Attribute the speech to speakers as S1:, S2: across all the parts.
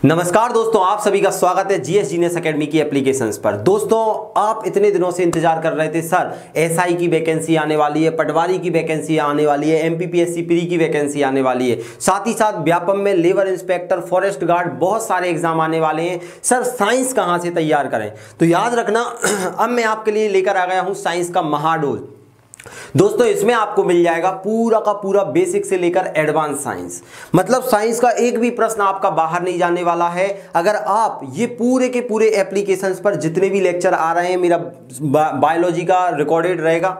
S1: नमस्कार दोस्तों, आप सभी का स्वागत है जीएस जीनियस एकेडमी की एप्लीकेशंस पर। दोस्तों, आप इतने दिनों से इंतजार कर रहे थे सर एसआई की वैकेंसी आने वाली है, पटवारी की वैकेंसी आने वाली है, एमपीपीएससी प्री की वैकेंसी आने वाली है, साथ ही साथ व्यापम में लेबर इंस्पेक्टर, फॉरेस्ट गार्ड, बहुत सारे एग्जाम आने वाले हैं। सर साइंस कहाँ से तैयार करें? तो याद रखना, अब मैं आपके लिए लेकर आ गया हूँ साइंस का महाडोज। दोस्तों, इसमें आपको मिल जाएगा पूरा का पूरा बेसिक से लेकर एडवांस साइंस, मतलब साइंस का एक भी प्रश्न आपका बाहर नहीं जाने वाला है। अगर आप ये पूरे के पूरे एप्लीकेशंस पर जितने भी लेक्चर आ रहे हैं, मेरा बायोलॉजी का रिकॉर्डेड रहेगा,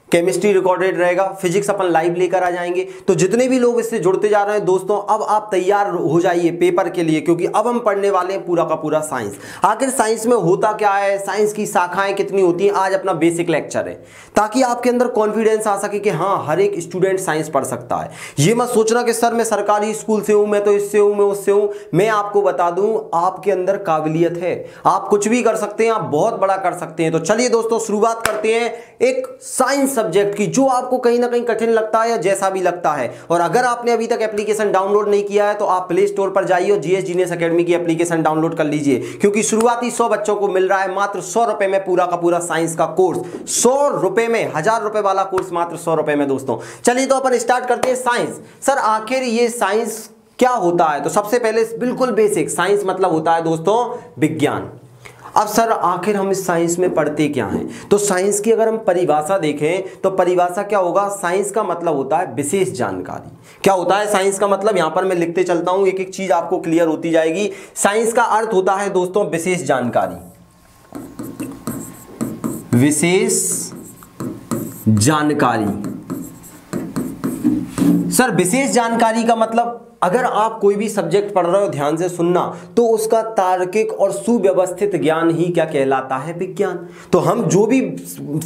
S1: केमिस्ट्री रिकॉर्डेड रहेगा, फिजिक्स अपन लाइव लेकर आ जाएंगे। तो जितने भी लोग इससे जुड़ते जा रहे हैं दोस्तों, अब आप तैयार हो जाइए पेपर के लिए, क्योंकि अब हम पढ़ने वाले हैं पूरा का पूरा साइंस। आखिर साइंस में होता क्या है, साइंस की शाखाएं कितनी होती हैं, आज अपना बेसिक लेक्चर है, ताकि आपके अंदर कॉन्फिडेंस आ सके कि हाँ, हर एक स्टूडेंट साइंस पढ़ सकता है। ये मत सोचना कि सर मैं सरकारी स्कूल से हूं, मैं तो इससे हूं, मैं उससे हूं। मैं आपको बता दूं, आपके अंदर काबिलियत है, आप कुछ भी कर सकते हैं, आप बहुत बड़ा कर सकते हैं। तो चलिए दोस्तों, शुरुआत करते हैं एक साइंस सब्जेक्ट की, जो आपको कहीं ना कहीं कठिन लगता है या जैसा भी लगता है। और अगर आपने अभी तक एप्लीकेशन डाउनलोड नहीं किया है तो आप प्ले स्टोर पर जाइए और जीएस जीनियस एकेडमी की एप्लीकेशन डाउनलोड कर लीजिए, क्योंकि शुरुआती 100 बच्चों को मिल रहा है मात्र 100 रुपए में पूरा का पूरा साइंस का कोर्स। 100 रुपए में, 1000 रुपए वाला कोर्स मात्र 100 रुपए में। दोस्तों चलिए तो अपन स्टार्ट करते हैं साइंस। सर आखिर ये साइंस क्या होता है? तो सबसे पहले बिल्कुल बेसिक, साइंस मतलब होता है दोस्तों विज्ञान। अब सर आखिर हम इस साइंस में पढ़ते क्या हैं? तो साइंस की अगर हम परिभाषा देखें तो परिभाषा क्या होगा? साइंस का मतलब होता है विशेष जानकारी। क्या होता है साइंस का मतलब? यहां पर मैं लिखते चलता हूं, एक एक चीज आपको क्लियर होती जाएगी। साइंस का अर्थ होता है दोस्तों विशेष जानकारी। विशेष जानकारी। सर विशेष जानकारी का मतलब, अगर आप कोई भी सब्जेक्ट पढ़ रहे हो, ध्यान से सुनना, तो उसका तार्किक और सुव्यवस्थित ज्ञान ही क्या कहलाता है? विज्ञान। तो हम जो भी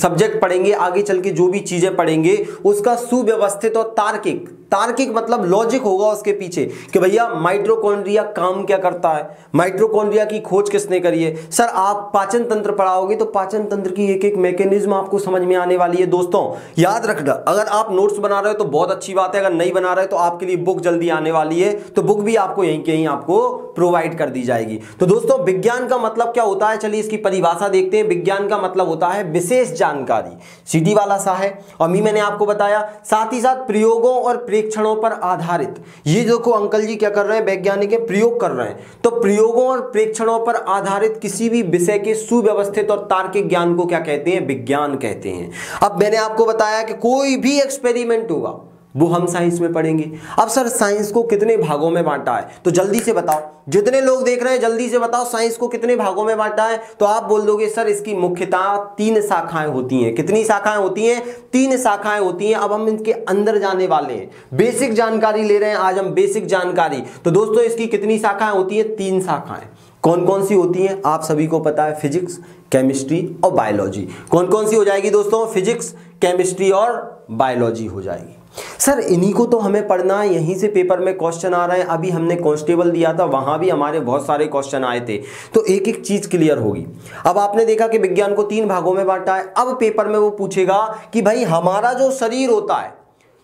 S1: सब्जेक्ट पढ़ेंगे, आगे चल के जो भी चीजें पढ़ेंगे, उसका सुव्यवस्थित और तार्किक, तार्किक मतलब लॉजिक होगा उसके पीछे कि भैया माइटोकॉन्ड्रिया काम क्या करता है, माइटोकॉन्ड्रिया की खोज किसने करी है। सर आप पाचन तंत्र पढ़ाओगे तो पाचन तंत्र की एक एक मैकेनिज्म आपको समझ में आने वाली है। दोस्तों याद रखना, अगर आप नोट्स बना रहे हो तो बहुत अच्छी बात है, अगर नहीं बना रहे तो आपके लिए बुक जल्दी आने वाली है, तो बुक भी आपको यहीं कहीं आपको प्रोवाइड कर दी जाएगी। तो दोस्तों विज्ञान का मतलब क्या होता है, चलिए इसकी परिभाषा देखते हैं। विज्ञान का मतलब होता है विशेष जानकारी, सीधी वाला सा है, और मैंने आपको बताया, साथ ही साथ प्रयोगों और प्रेक्षणों पर आधारित। ये देखो अंकल जी क्या कर रहे हैं, वैज्ञानिक प्रयोग कर रहे हैं, तो प्रयोगों और प्रेक्षणों पर आधारित किसी भी विषय के सुव्यवस्थित और तार्किक ज्ञान को क्या कहते हैं? विज्ञान कहते हैं। अब मैंने आपको बताया कि कोई भी एक्सपेरिमेंट होगा वो हम साइंस में पढ़ेंगे। अब सर साइंस को कितने भागों में बांटा है? तो जल्दी से बताओ, जितने लोग देख रहे हैं जल्दी से बताओ साइंस को कितने भागों में बांटा है? तो आप बोल दोगे सर इसकी मुख्यतः 3 शाखाएं होती हैं। कितनी शाखाएं होती हैं? 3 शाखाएं होती हैं। अब हम इनके अंदर जाने वाले हैं, बेसिक जानकारी ले रहे हैं आज हम, बेसिक जानकारी। तो दोस्तों इसकी कितनी शाखाएं होती हैं? 3 शाखाएं। कौन कौन सी होती हैं? आप सभी को पता है, फिजिक्स, केमिस्ट्री और बायोलॉजी। कौन कौन सी हो जाएगी दोस्तों? फिजिक्स, केमिस्ट्री और बायोलॉजी हो जाएगी। सर इन्हीं को तो हमें पढ़ना है, यहीं से पेपर में क्वेश्चन आ रहे हैं। अभी हमने कांस्टेबल दिया था, वहां भी हमारे बहुत सारे क्वेश्चन आए थे, तो एक एक चीज क्लियर होगी। अब आपने देखा कि विज्ञान को 3 भागों में बांटा है। अब पेपर में वो पूछेगा कि भाई हमारा जो शरीर होता है,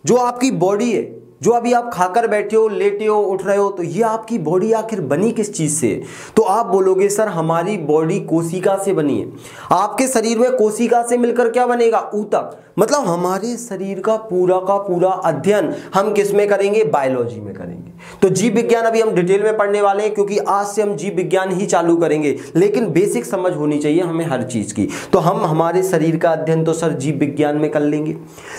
S1: जो आपकी बॉडी है, जो अभी आप खाकर बैठे हो, लेटे हो, उठ रहे हो, तो ये आपकी बॉडी आखिर बनी किस चीज से? तो आप बोलोगे सर हमारी बॉडी कोशिका से बनी है। आपके शरीर में कोशिका से मिलकर क्या बनेगा? ऊतक। मतलब हमारे शरीर का पूरा अध्ययन हम किस में करेंगे? बायोलॉजी में करेंगे। तो जीव विज्ञान अभी हम डिटेल में पढ़ने वाले हैं, क्योंकि आज से हम जीव विज्ञान ही चालू करेंगे, लेकिन बेसिक समझ होनी चाहिए हमें हर चीज की। तो हम हमारे शरीर का अध्ययन तो सर जीव विज्ञान में कर लेंगे,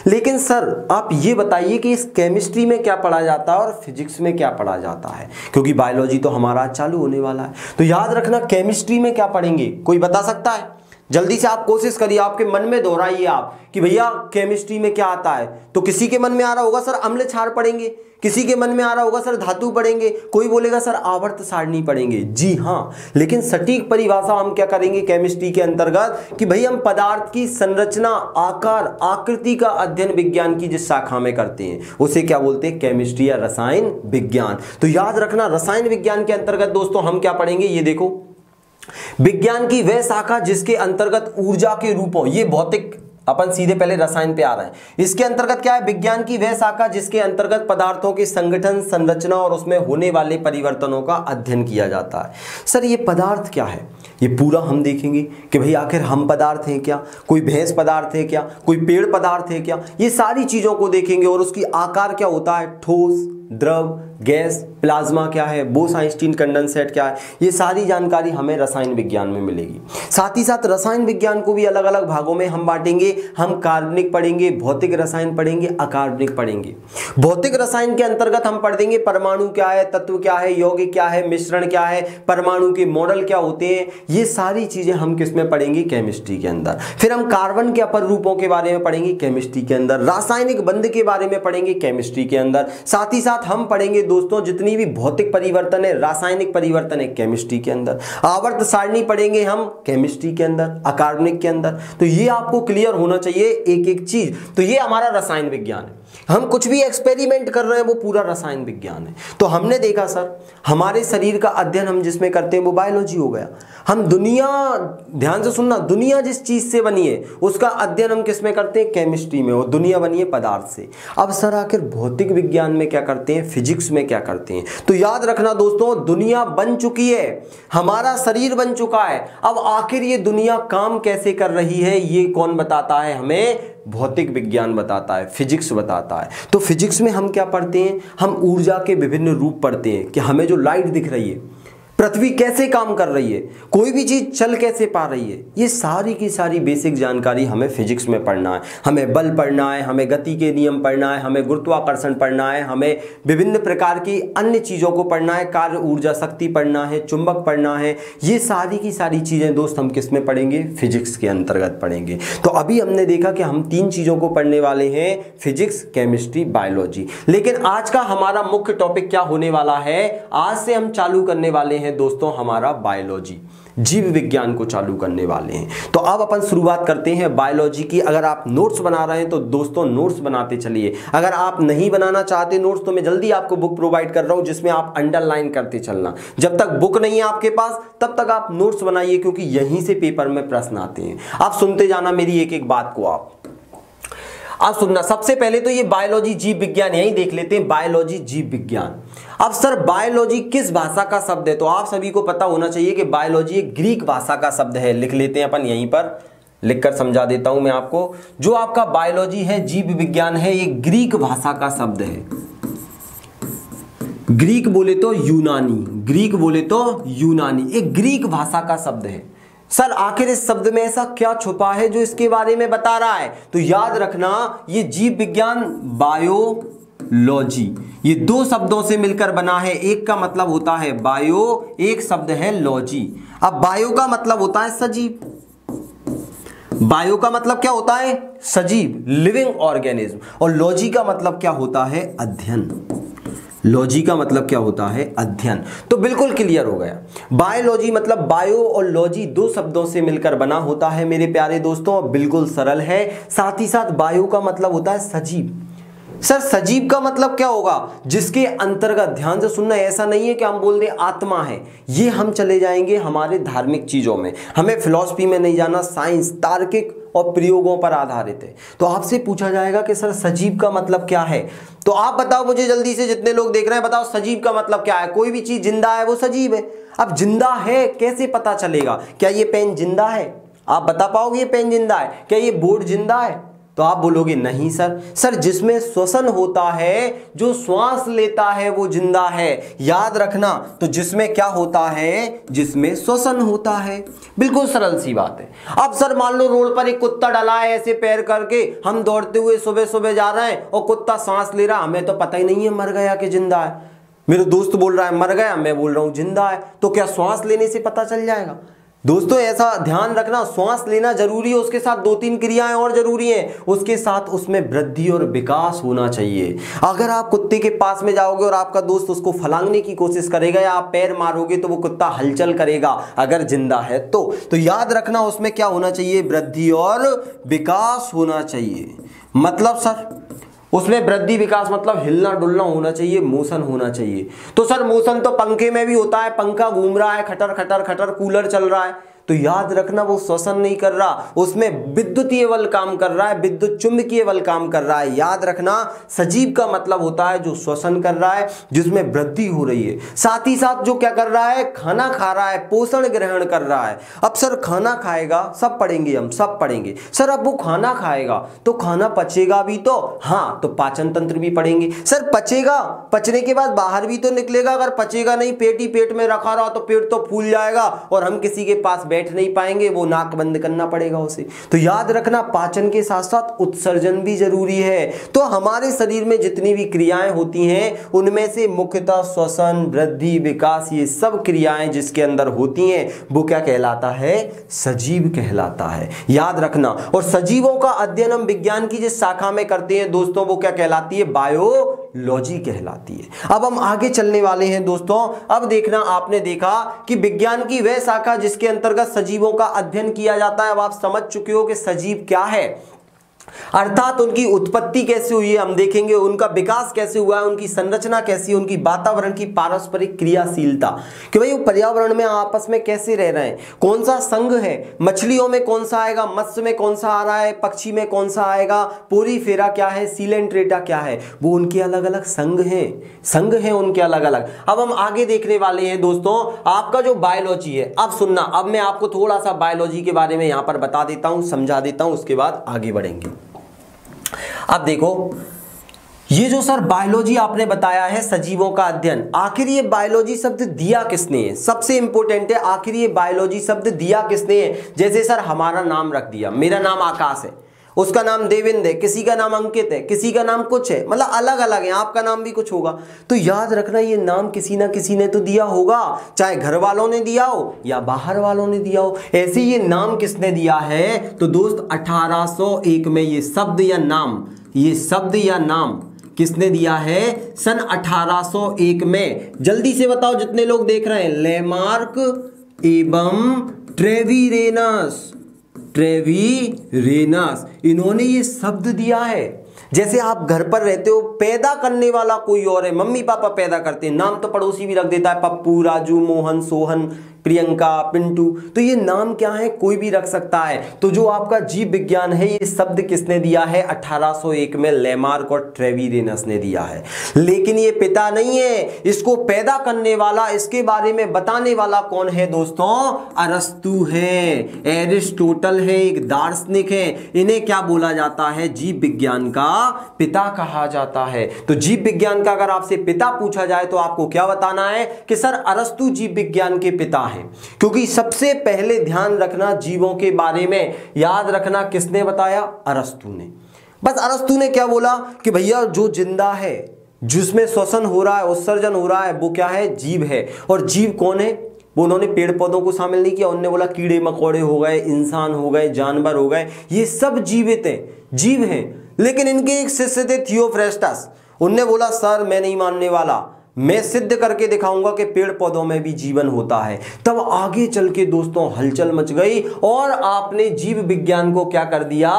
S1: लेकिन सर आप ये बताइए कि इस केमिस्ट्री में क्या पढ़ा जाता है और फिजिक्स में क्या पढ़ा जाता है, क्योंकि बायोलॉजी तो हमारा चालू होने वाला है। तो याद रखना केमिस्ट्री में क्या पढ़ेंगे, कोई बता सकता है? जल्दी से आप कोशिश करिए, आपके मन में दोहराइए आप कि भैया केमिस्ट्री में क्या आता है। तो किसी के मन में आ रहा होगा सर अम्ल क्षार पढ़ेंगे, किसी के मन में आ रहा होगा सर धातु पढ़ेंगे, कोई बोलेगा सर आवर्त सारणी पढ़ेंगे। जी हाँ, लेकिन सटीक परिभाषा हम क्या करेंगे केमिस्ट्री के अंतर्गत कि भाई हम पदार्थ की संरचना, आकार, आकृति का अध्ययन विज्ञान की जिस शाखा में करते हैं उसे क्या बोलते हैं? केमिस्ट्री या रसायन विज्ञान। तो याद रखना रसायन विज्ञान के अंतर्गत दोस्तों हम क्या पढ़ेंगे? ये देखो, विज्ञान की वह शाखा जिसके अंतर्गत ऊर्जा के रूपों, ये भौतिक अपन सीधे पहले रसायन पे आ रहे हैं। इसके अंतर्गत क्या है, विज्ञान की वह शाखा जिसके अंतर्गत पदार्थों के संगठन, संरचना और उसमें होने वाले परिवर्तनों का अध्ययन किया जाता है। सर ये पदार्थ क्या है, ये पूरा हम देखेंगे कि भाई आखिर हम पदार्थ हैं क्या, कोई भैंस पदार्थ है क्या, कोई पेड़ पदार्थ है क्या, ये सारी चीजों को देखेंगे। और उसकी आकार क्या होता है, ठोस, द्रव, गैस, प्लाज्मा क्या है, बोस-आइंस्टीन कंडेंसेट क्या है, ये सारी जानकारी हमें रसायन विज्ञान में मिलेगी। साथ ही साथ रसायन विज्ञान को भी अलग अलग भागों में हम बांटेंगे। हम कार्बनिक पढ़ेंगे, भौतिक रसायन पढ़ेंगे, अकार्बनिक पढ़ेंगे। भौतिक रसायन के अंतर्गत हम पढ़ देंगे परमाणु क्या है, तत्व क्या है, यौगिक क्या है, मिश्रण क्या है, परमाणु के मॉडल क्या होते हैं, ये सारी चीजें हम किसमें पढ़ेंगे, केमिस्ट्री के अंदर। फिर हम कार्बन के अपर रूपों के बारे में पढ़ेंगे केमिस्ट्री के अंदर, रासायनिक बंध के बारे में पढ़ेंगे केमिस्ट्री के अंदर। साथ ही साथ हम पढ़ेंगे दोस्तों जितनी भी भौतिक परिवर्तन है, रासायनिक परिवर्तन है, केमिस्ट्री के अंदर। आवर्त सारणी पढ़ेंगे हम केमिस्ट्री के अंदर, अकार्बनिक के अंदर। तो ये आपको क्लियर होना चाहिए एक एक चीज। तो ये हमारा रसायन विज्ञान है। हम कुछ भी एक्सपेरिमेंट कर रहे हैं वो पूरा रसायन विज्ञान है। तो हमने देखा सर हमारे शरीर का अध्ययन हम जिसमें करते हैं वो बायोलॉजी हो गया। हम दुनिया, ध्यान से सुनना, दुनिया जिस चीज से बनी है उसका अध्ययन हम किसमें करते हैं, केमिस्ट्री में। और दुनिया बनी है पदार्थ से। अब सर आखिर भौतिक विज्ञान में क्या करते हैं, फिजिक्स में क्या करते हैं। तो याद रखना दोस्तों, दुनिया बन चुकी है, हमारा शरीर बन चुका है। अब आखिर ये दुनिया काम कैसे कर रही है ये कौन बताता है हमें, भौतिक विज्ञान बताता है, फिजिक्स बताता है। तो फिजिक्स में हम क्या पढ़ते हैं, हम ऊर्जा के विभिन्न रूप पढ़ते हैं कि हमें जो लाइट दिख रही है, पृथ्वी कैसे काम कर रही है, कोई भी चीज चल कैसे पा रही है, ये सारी की सारी बेसिक जानकारी हमें फिजिक्स में पढ़ना है। हमें बल पढ़ना है, हमें गति के नियम पढ़ना है, हमें गुरुत्वाकर्षण पढ़ना है, हमें विभिन्न प्रकार की अन्य चीजों को पढ़ना है, कार्य ऊर्जा शक्ति पढ़ना है, चुंबक पढ़ना है। ये सारी की सारी चीजें दोस्त हम किस में पढ़ेंगे, फिजिक्स के अंतर्गत पढ़ेंगे। तो अभी हमने देखा कि हम 3 चीजों को पढ़ने वाले हैं, फिजिक्स, केमिस्ट्री, बायोलॉजी। लेकिन आज का हमारा मुख्य टॉपिक क्या होने वाला है, आज से हम चालू करने वाले हैं दोस्तों हमारा बायोलॉजी, जीव विज्ञान को चालू करने वाले हैं। तो अब अपन शुरुआत करते हैं बायोलॉजी की। अगर आप नोट्स बना रहे हैं तो दोस्तों नोट्स बनाते चलिए। अगर आप नहीं बनाना चाहते नोट्स तो मैं जल्दी आपको बुक प्रोवाइड कर रहा हूं जिसमें आप अंडरलाइन करते चलना। जब तक बुक नहीं है आपके पास तब तक आप नोट्स बनाइए, क्योंकि यहीं से पेपर में प्रश्न आते हैं। आप सुनते जाना मेरी एक एक बात को। आप सुनना। सबसे पहले तो ये बायोलॉजी जीव विज्ञान यही देख लेते हैं, बायोलॉजी जीव विज्ञान। अब सर बायोलॉजी किस भाषा का शब्द है, तो आप सभी को पता होना चाहिए कि बायोलॉजी एक ग्रीक भाषा का शब्द है। लिख लेते हैं अपन, यहीं पर लिखकर समझा देता हूं मैं आपको। जो आपका बायोलॉजी है, जीव विज्ञान है, ये ग्रीक भाषा का शब्द है। ग्रीक बोले तो यूनानी, ग्रीक बोले तो यूनानी, एक ग्रीक भाषा का शब्द है। सर आखिर इस शब्द में ऐसा क्या छुपा है जो इसके बारे में बता रहा है, तो याद रखना ये जीव विज्ञान, बायोलॉजी, ये 2 शब्दों से मिलकर बना है। एक का मतलब होता है बायो, एक शब्द है लॉजी। अब बायो का मतलब होता है सजीव, बायो का मतलब क्या होता है, सजीव, लिविंग ऑर्गेनिज्म। और लॉजी का मतलब क्या होता है, अध्ययन। लॉजी का मतलब क्या होता है, अध्ययन। तो बिल्कुल क्लियर हो गया। बायोलॉजी मतलब बायो और लॉजी 2 शब्दों से मिलकर बना होता है मेरे प्यारे दोस्तों, बिल्कुल सरल है। साथ ही साथ बायो का मतलब होता है सजीव। सर सजीव का मतलब क्या होगा, जिसके अंतर्गत, ध्यान से सुनना, ऐसा नहीं है कि हम बोल दें आत्मा है। ये हम चले जाएंगे हमारे धार्मिक चीजों में, हमें फिलॉसफी में नहीं जाना। साइंस तार्किक और प्रयोगों पर आधारित है। तो आपसे पूछा जाएगा कि सर सजीव का मतलब क्या है, तो आप बताओ मुझे जल्दी से, जितने लोग देख रहे हैं बताओ सजीव का मतलब क्या है। कोई भी चीज जिंदा है वो सजीव है। अब जिंदा है कैसे पता चलेगा, क्या ये पेन जिंदा है, आप बता पाओगे ये पेन जिंदा है, क्या ये बोर्ड जिंदा है, तो आप बोलोगे नहीं सर। सर जिसमें श्वसन होता है, जो श्वास लेता है वो जिंदा है। याद रखना, तो जिसमें क्या होता है, जिसमें श्वसन होता है। बिल्कुल सरल सी बात है। अब सर मान लो रोड पर एक कुत्ता डला है ऐसे पैर करके, हम दौड़ते हुए सुबह सुबह जा रहे हैं और कुत्ता सांस ले रहा, हमें तो पता ही नहीं है मर गया कि जिंदा है। मेरे दोस्त बोल रहा है मर गया, मैं बोल रहा हूं जिंदा है, तो क्या श्वास लेने से पता चल जाएगा। दोस्तों ऐसा ध्यान रखना, श्वास लेना जरूरी है, उसके साथ 2-3 क्रियाएं और जरूरी हैं, उसके साथ उसमें वृद्धि और विकास होना चाहिए। अगर आप कुत्ते के पास में जाओगे और आपका दोस्त उसको फलांगने की कोशिश करेगा या आप पैर मारोगे तो वो कुत्ता हलचल करेगा, अगर जिंदा है तो याद रखना उसमें क्या होना चाहिए, वृद्धि और विकास होना चाहिए। मतलब सर उसमें वृद्धि विकास मतलब हिलना डुलना होना चाहिए, मोशन होना चाहिए। तो सर मोशन तो पंखे में भी होता है, पंखा घूम रहा है, खटर खटर खटर, कूलर चल रहा है, तो याद रखना वो श्वसन नहीं कर रहा, उसमें विद्युतीय बल काम कर रहा है, विद्युत चुंबकीय बल काम कर रहा है। याद रखना सजीव का मतलब होता है जो श्वसन कर रहा है, जिसमें वृद्धि हो रही है, साथ ही साथ जो क्या कर रहा है, खाना खा रहा है, पोषण ग्रहण कर रहा है। अब सर खाना खाएगा, सब पढ़ेंगे हम, सब पढ़ेंगे सर। अब वो खाना खाएगा तो खाना पचेगा भी तो, हाँ, तो पाचन तंत्र भी पढ़ेंगे सर। पचेगा, पचने के बाद बाहर भी तो निकलेगा। अगर पचेगा नहीं, पेट ही पेट में रखा रहा तो पेट तो फूल जाएगा और हम किसी के पास बैठ नहीं पाएंगे, वो नाक बंद करना पड़ेगा उसे। तो याद रखना पाचन के साथ साथ उत्सर्जन भी जरूरी है। तो हमारे शरीर में जितनी भी क्रियाएं होती हैं उनमें से मुख्यतः श्वसन, वृद्धि, विकास, ये सब क्रियाएं जिसके अंदर होती हैं वो क्या कहलाता है, सजीव कहलाता है। याद रखना। और सजीवों का अध्ययन हम विज्ञान की जिस शाखा में करते हैं दोस्तों वो क्या कहलाती है, बायोलॉजी कहलाती है। अब हम आगे चलने वाले हैं दोस्तों। अब देखना, आपने देखा कि विज्ञान की वह शाखा जिसके अंतर्गत सजीवों का अध्ययन किया जाता है। अब आप समझ चुके हो कि सजीव क्या है, अर्थात उनकी उत्पत्ति कैसे हुई है, हम देखेंगे उनका विकास कैसे हुआ है, उनकी संरचना कैसी है, उनकी वातावरण की पारस्परिक क्रियाशीलता, कि भाई वो पर्यावरण में आपस में कैसे रह रहे हैं, कौन सा संघ है, मछलियों में कौन सा आएगा, मत्स्य में कौन सा आ रहा है, पक्षी में कौन सा आएगा, पोरीफेरा क्या है, सीलेंट्रेटा क्या है, वो उनके अलग अलग संघ हैं उनके अलग अलग। अब हम आगे देखने वाले हैं दोस्तों आपका जो बायोलॉजी है। अब सुनना, अब मैं आपको थोड़ा सा बायोलॉजी के बारे में यहां पर बता देता हूं, समझा देता हूं, उसके बाद आगे बढ़ेंगे। अब देखो, ये जो सर बायोलॉजी आपने बताया है सजीवों का अध्ययन, आखिर ये बायोलॉजी शब्द दिया किसने है, सबसे इंपॉर्टेंट है, आखिर ये बायोलॉजी शब्द दिया किसने है। जैसे सर हमारा नाम रख दिया, मेरा नाम आकाश है, उसका नाम देवेंद्र है, किसी का नाम अंकित है, किसी का नाम कुछ है, मतलब अलग अलग है, आपका नाम भी कुछ होगा। तो याद रखना ये नाम किसी ना किसी ने तो दिया होगा, चाहे घर वालों ने दिया हो या बाहर वालों ने दिया हो। ऐसे ये नाम किसने दिया है, तो दोस्त 1801 में ये शब्द या नाम किसने दिया है, सन 1801 में। जल्दी से बताओ जितने लोग देख रहे हैं, लेमार्क एवं ट्रेवीरेनस, इन्होंने ये शब्द दिया है। जैसे आप घर पर रहते हो, पैदा करने वाला कोई और है, मम्मी पापा पैदा करते हैं, नाम तो पड़ोसी भी रख देता है, पप्पू, राजू, मोहन, सोहन, प्रियंका, पिंटू, तो ये नाम क्या है, कोई भी रख सकता है। तो जो आपका जीव विज्ञान है ये शब्द किसने दिया है, 1801 में लेमार्क और ट्रेवीरेनस ने दिया है। लेकिन ये पिता नहीं है, इसको पैदा करने वाला, इसके बारे में बताने वाला कौन है दोस्तों, अरस्तु है, एरिस्टोटल है, एक दार्शनिक है। इन्हें क्या बोला जाता है, जीव विज्ञान का पिता कहा जाता है। तो जीव विज्ञान का अगर आपसे पिता पूछा जाए तो आपको क्या बताना है कि सर अरस्तु जीव विज्ञान के पिता है, क्योंकि सबसे पहले ध्यान रखना जीवों के बारे में याद रखना किसने बताया, अरस्तु ने। बस अरस्तु ने क्या बोला कि भैया जो जिंदा है, जिसमें श्वसन हो रहा है, उत्सर्जन हो रहा है, वो क्या है, जीव है। और जीव कौन है, वो उन्होंने पेड़ पौधों को शामिल नहीं किया, उन्होंने बोला कीड़े मकोड़े हो गए, इंसान हो गए, जानवर हो गए, ये सब जीवित हैं, जीव हैं। लेकिन इनके एक शिष्य थे थियोफ्रेस्टस, उनने बोला सर मैं नहीं मानने वाला, मैं सिद्ध करके दिखाऊंगा कि पेड़ पौधों में भी जीवन होता है। तब आगे चल के दोस्तों हलचल मच गई और आपने जीव विज्ञान को क्या कर दिया,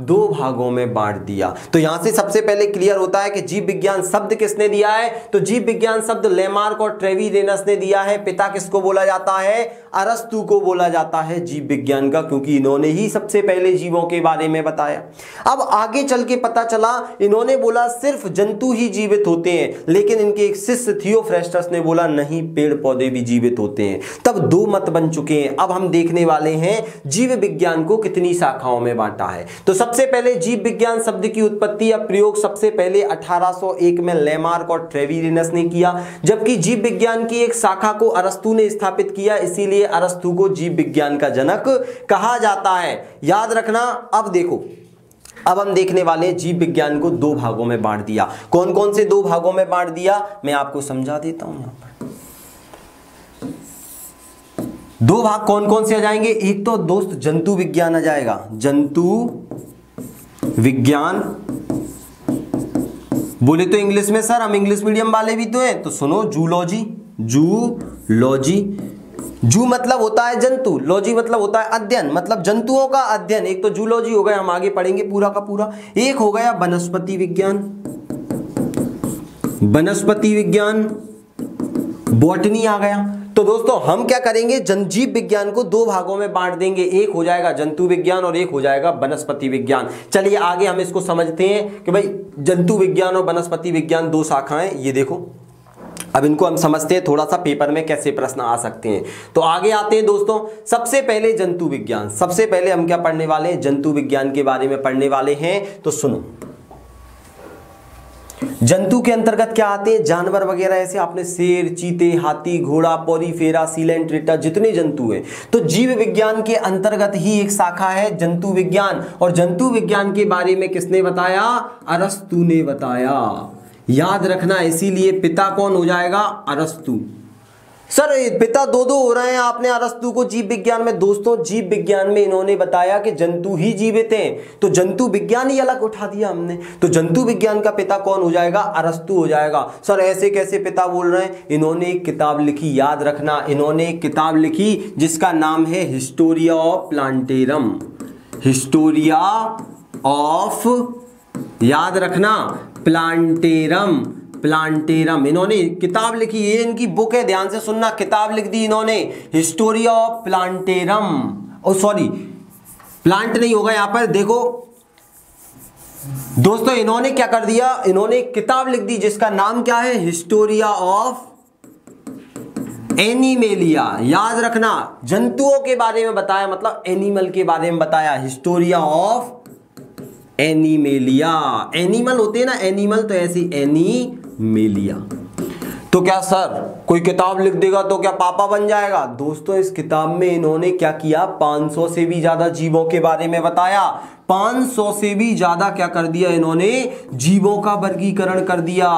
S1: दो भागों में बांट दिया। तो यहां से सबसे पहले क्लियर होता है कि जीव विज्ञान शब्द किसने दिया है, तो जीव विज्ञान शब्द लेमार्क और ट्रेवीरेनस ने दिया है। पिता किसको बोला जाता है, अरस्तु को बोला जाता है जीव विज्ञान का, क्योंकि इन्होंने ही सबसे पहले जीवों के बारे में बताया। अब आगे चल के पता चला, इन्होंने बोला सिर्फ जंतु ही जीवित होते हैं, लेकिन इनके एक शिष्य थियोफ्रेस्टस ने बोला नहीं, पेड़ पौधे भी जीवित होते हैं। तब दो मत बन चुके हैं। अब हम देखने वाले हैं जीव विज्ञान को कितनी शाखाओं में बांटा है। तो सबसे पहले जीव विज्ञान शब्द की उत्पत्ति या प्रयोग सबसे पहले 1801 में लेमार्क और ट्रेवीरेनस ने किया, जबकि जीव विज्ञान की एक शाखा को अरस्तु ने स्थापित किया, इसीलिए अरस्तु को जीव विज्ञान का जनक कहा जाता है। याद रखना। अब देखो, अब हम देखने वाले हैं जीव विज्ञान को दो भागों में बांट दिया। कौन कौन से दो भागों में बांट दिया, मैं आपको समझा देता हूं। यहां पर दो भाग कौन कौन से आ जाएंगे, एक तो दोस्त जंतु विज्ञान आ जाएगा, जंतु विज्ञान बोले तो इंग्लिश में, सर हम इंग्लिश मीडियम वाले भी तो हैं, तो सुनो, जूलॉजी, जूलॉजी, जू मतलब होता है जंतु, लॉजी मतलब होता है अध्ययन, मतलब जंतुओं का अध्ययन। एक तो जूलॉजी हो गया, हम आगे पढ़ेंगे पूरा का पूरा। एक हो गया वनस्पति विज्ञान, वनस्पति विज्ञान, बॉटनी आ गया। तो दोस्तों हम क्या करेंगे, जीव विज्ञान को दो भागों में बांट देंगे, एक हो जाएगा जंतु विज्ञान और एक हो जाएगा वनस्पति विज्ञान। चलिए आगे हम इसको समझते हैं कि भाई जंतु विज्ञान और वनस्पति विज्ञान दो शाखाएं, ये देखो अब इनको हम समझते हैं थोड़ा सा पेपर में कैसे प्रश्न आ सकते हैं। तो आगे आते हैं दोस्तों, सबसे पहले जंतु विज्ञान। सबसे पहले हम क्या पढ़ने वाले हैं, जंतु विज्ञान के बारे में पढ़ने वाले हैं। तो सुनो, जंतु के अंतर्गत क्या आते हैं, जानवर वगैरह, ऐसे आपने शेर, चीते, हाथी, घोड़ा, पोरीफेरा, सीलेंट्रेटा, जितने जंतु हैं। तो जीव विज्ञान के अंतर्गत ही एक शाखा है जंतु विज्ञान। और जंतु विज्ञान के बारे में किसने बताया, अरस्तु ने बताया। याद रखना, इसीलिए पिता कौन हो जाएगा, अरस्तु। सर पिता दो हो रहे हैं, आपने अरस्तु को जीव विज्ञान में। दोस्तों जीव विज्ञान में इन्होंने बताया कि जंतु ही जीवित हैं, तो जंतु विज्ञान ही अलग उठा दिया हमने। तो जंतु विज्ञान का पिता कौन हो जाएगा, अरस्तु हो जाएगा। सर ऐसे कैसे पिता बोल रहे हैं, इन्होंने एक किताब लिखी, याद रखना, इन्होंने एक किताब लिखी जिसका नाम है Historia of plantarum. Historia of, याद रखना, प्लांटेरम। प्लांटेरम इन्होंने किताब लिखी, ये इनकी बुक है, ध्यान से सुनना, किताब लिख दी इन्होंने Historia of Plantarum. Oh sorry, plant नहीं होगा यहां पर, देखो दोस्तों इन्होंने क्या कर दिया, इन्होंने किताब लिख दी जिसका नाम क्या है, हिस्टोरिया ऑफ एनिमेलिया। याद रखना, जंतुओं के बारे में बताया, मतलब एनिमल के बारे में बताया, हिस्टोरिया ऑफ एनिमेलिया। एनिमल होते हैं ना, एनिमल, तो ऐसी एनिमेलिया। तो क्या सर कोई किताब लिख देगा तो क्या पापा बन जाएगा। दोस्तों इस किताब में इन्होंने क्या किया, 500 से भी ज्यादा जीवों के बारे में बताया। 500 से भी ज्यादा क्या कर दिया इन्होंने, जीवों का वर्गीकरण कर दिया।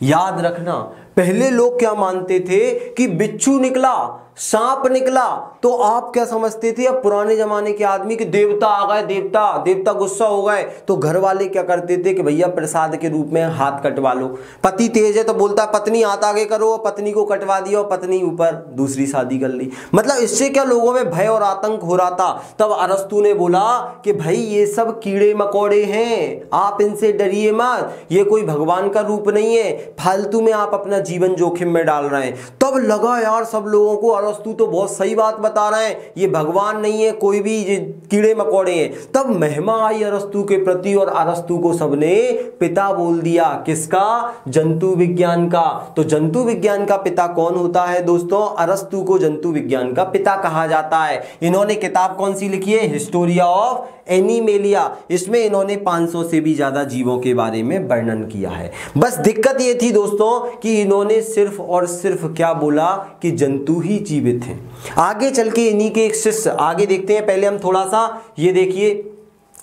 S1: याद रखना, पहले लोग क्या मानते थे कि बिच्छू निकला, सांप निकला, तो आप क्या समझते थे, अब पुराने जमाने के आदमी कि देवता आ गए, देवता गुस्सा हो गए, तो घर वाले क्या करते थे कि भैया प्रसाद के रूप में हाथ कटवा लो। पति तेज है तो बोलता पत्नी हाथ आगे करो, पत्नी को कटवा दिया और पत्नी ऊपर दूसरी शादी कर ली। मतलब इससे क्या लोगों में भय और आतंक हो रहा था। तब अरस्तु ने बोला कि भाई ये सब कीड़े मकोड़े हैं, आप इनसे डरिए मत, ये कोई भगवान का रूप नहीं है, फालतू में आप अपना जीवन जोखिम में डाल रहे हैं। तब लगा यार सब लोगों को अरस्तु तो बहुत सही बात बता रहे हैं, ये भगवान नहीं है, कोई भी कीड़े मकोड़े हैं। तब महिमा आई अरस्तु के प्रति और अरस्तु को सबने पिता बोल दिया। किसका, जंतु विज्ञान का। तो जंतु विज्ञान का पिता कौन होता है दोस्तों, अरस्तु को जंतु विज्ञान का पिता कहा जाता है। इन्होंने किताब कौन सी लिखी है, हिस्टोरिया ऑफ एनिमेलिया। इसमें इन्होंने 500 से भी ज्यादा जीवों के बारे में वर्णन किया है। बस दिक्कत ये थी दोस्तों कि इन्होंने सिर्फ और सिर्फ क्या बोला कि जंतु ही जीवित हैं। आगे चल के इन्हीं के एक शिष्य, आगे देखते हैं, पहले हम थोड़ा सा ये देखिए,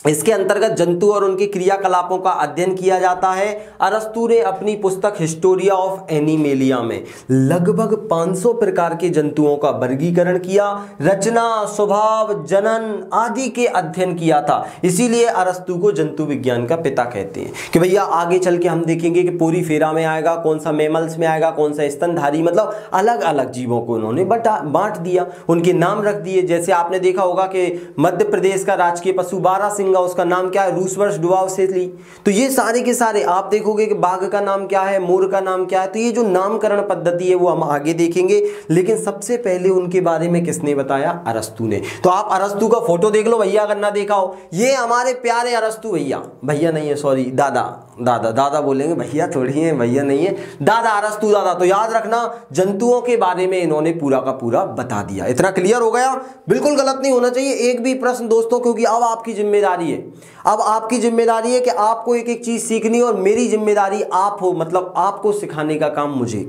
S1: इसके अंतर्गत जंतु और उनके क्रियाकलापों का अध्ययन किया जाता है। अरस्तु ने अपनी पुस्तक हिस्टोरिया ऑफ एनिमेलिया में लगभग 500 प्रकार के जंतुओं का वर्गीकरण किया, रचना, स्वभाव, जनन आदि के अध्ययन किया था। इसीलिए अरस्तु को जंतु विज्ञान का पिता कहते हैं। कि भैया आगे चल के हम देखेंगे कि पोरीफेरा में आएगा, कौन सा मैमल्स में आएगा, कौन सा स्तनधारी, मतलब अलग अलग जीवों को उन्होंने बांट दिया, उनके नाम रख दिए। जैसे आपने देखा होगा कि मध्य प्रदेश का राजकीय पशु बारहसिंगा, उसका नाम क्या है, रूसवर्स डुवाउसेली। तो ये सारे के सारे आप देखोगे कि बाघ का नाम क्या है, मोर का नाम क्या है। तो ये जो नामकरण पद्धति है वो हम आगे देखेंगे, लेकिन सबसे पहले उनके बारे में किसने बताया, अरस्तु ने। तो आप अरस्तु का फोटो देख लो भैया, अगर ना देखा हो। ये हमारे प्यारे अरस्तु भैया, भैया नहीं है सॉरी, दादा बोलेंगे, भैया थोड़ी है, भैया नहीं है, दादा, अरस्तु दादा। तो याद रखना, जंतुओं के बारे में इन्होंने पूरा का पूरा बता दिया। इतना क्लियर हो गया, बिल्कुल गलत नहीं होना चाहिए एक भी प्रश्न दोस्तों, क्योंकि अब आपकी जिम्मेदारी है, अब आपकी जिम्मेदारी है कि आपको एक एक चीज सीखनी, और मेरी जिम्मेदारी आप हो, मतलब आपको सिखाने का काम मुझे।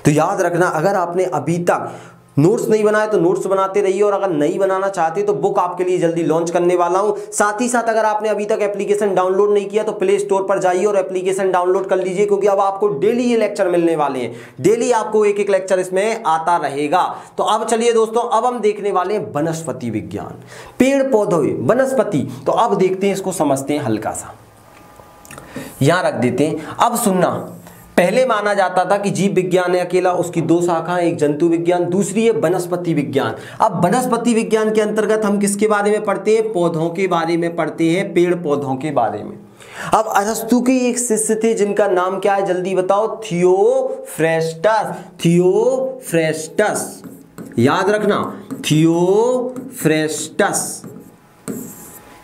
S1: तो याद रखना, अगर आपने अभी तक नोट्स नहीं बनाए तो नोट्स बनाते रहिए, और अगर नहीं बनाना चाहते तो बुक आपके लिए जल्दी लॉन्च करने वाला हूं। साथ ही साथ अगर आपने अभी तक एप्लीकेशन डाउनलोड नहीं किया तो प्ले स्टोर पर जाइए और एप्लीकेशन डाउनलोड कर लीजिए, क्योंकि अब आपको डेली ये लेक्चर मिलने वाले हैं, डेली आपको एक एक लेक्चर इसमें आता रहेगा। तो अब चलिए दोस्तों, अब हम देखने वाले हैं वनस्पति विज्ञान, पेड़ पौधे, वनस्पति। तो अब देखते हैं, इसको समझते हैं हल्का सा, यहां रख देते हैं। अब सुनना, पहले माना जाता था कि जीव विज्ञान है अकेला, उसकी दो शाखाएं, एक जंतु विज्ञान, दूसरी है वनस्पति विज्ञान। अब वनस्पति विज्ञान के अंतर्गत हम किसके बारे में पढ़ते हैं? पौधों के बारे में पढ़ते हैं, पेड़ पौधों के बारे में। अब अरस्तु के एक शिष्य थे जिनका नाम क्या है, जल्दी बताओ? थियोफ्रेस्टस। थियोफ्रेस्टस, याद रखना, थियोफ्रेस्टस।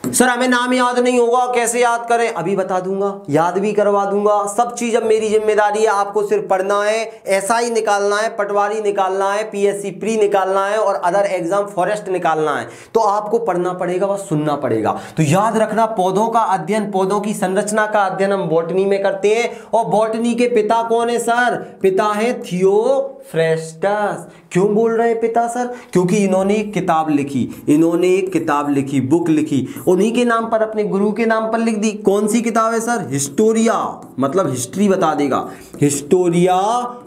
S1: सर हमें नाम याद नहीं होगा, कैसे याद करें? अभी बता दूंगा, याद भी करवा दूंगा, सब चीज अब मेरी जिम्मेदारी है। आपको सिर्फ पढ़ना है, एसआई निकालना है, पटवारी निकालना है, पीएससी प्री निकालना है और अदर एग्जाम फॉरेस्ट निकालना है। तो आपको पढ़ना पड़ेगा, बस सुनना पड़ेगा। तो याद रखना, पौधों का अध्ययन, पौधों की संरचना का अध्ययन हम बॉटनी में करते हैं। और बॉटनी के पिता कौन है सर? पिता है थियोफ्रेस्टस। क्यों बोल रहे हैं पिता सर? क्योंकि इन्होंने एक किताब लिखी, इन्होंने एक किताब लिखी, बुक लिखी, उन्हीं के नाम पर, अपने गुरु के नाम पर लिख दी। कौन सी किताब है सर? हिस्टोरिया, मतलब हिस्ट्री बता देगा, हिस्टोरिया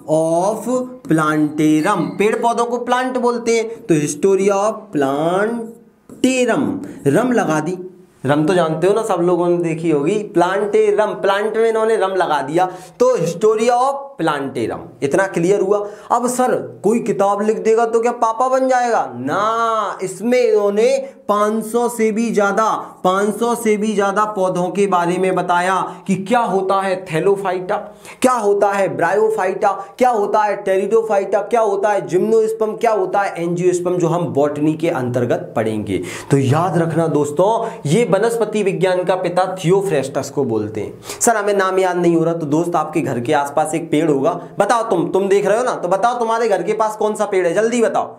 S1: ऑफ प्लांटेरम। पेड़ पौधों को प्लांट बोलते हैं, तो हिस्टोरिया ऑफ प्लांटेरम, रम लगा दी। रम तो जानते हो ना, सब लोगों ने देखी होगी, प्लांटेरम, प्लांट में इन्होंने रम लगा दिया, तो हिस्टोरिया ऑफ प्लांटेरम। इतना क्लियर हुआ? अब सर कोई किताब लिख देगा तो क्या पापा बन जाएगा? ना, इसमें इन्होंने 500 से भी ज्यादा पौधों के बारे में बताया कि क्या होता है थैलोफाइटा, क्या होता है ब्रायोफाइटा, क्या होता है टेरिडोफाइटा, क्या होता है जिम्नोस्पर्म, क्या होता है एंजियोस्पर्म, जो हम बॉटनी के अंतर्गत पढ़ेंगे। तो याद रखना दोस्तों, ये वनस्पति विज्ञान का पिता थियोफ्रेस्टस को बोलते हैं। सर हमें नाम याद नहीं हो रहा, तो दोस्त आपके घर के आसपास एक पेड़ होगा, बताओ, तुम देख रहे हो ना, तो बताओ तुम्हारे घर के पास कौन सा पेड़ है, जल्दी बताओ।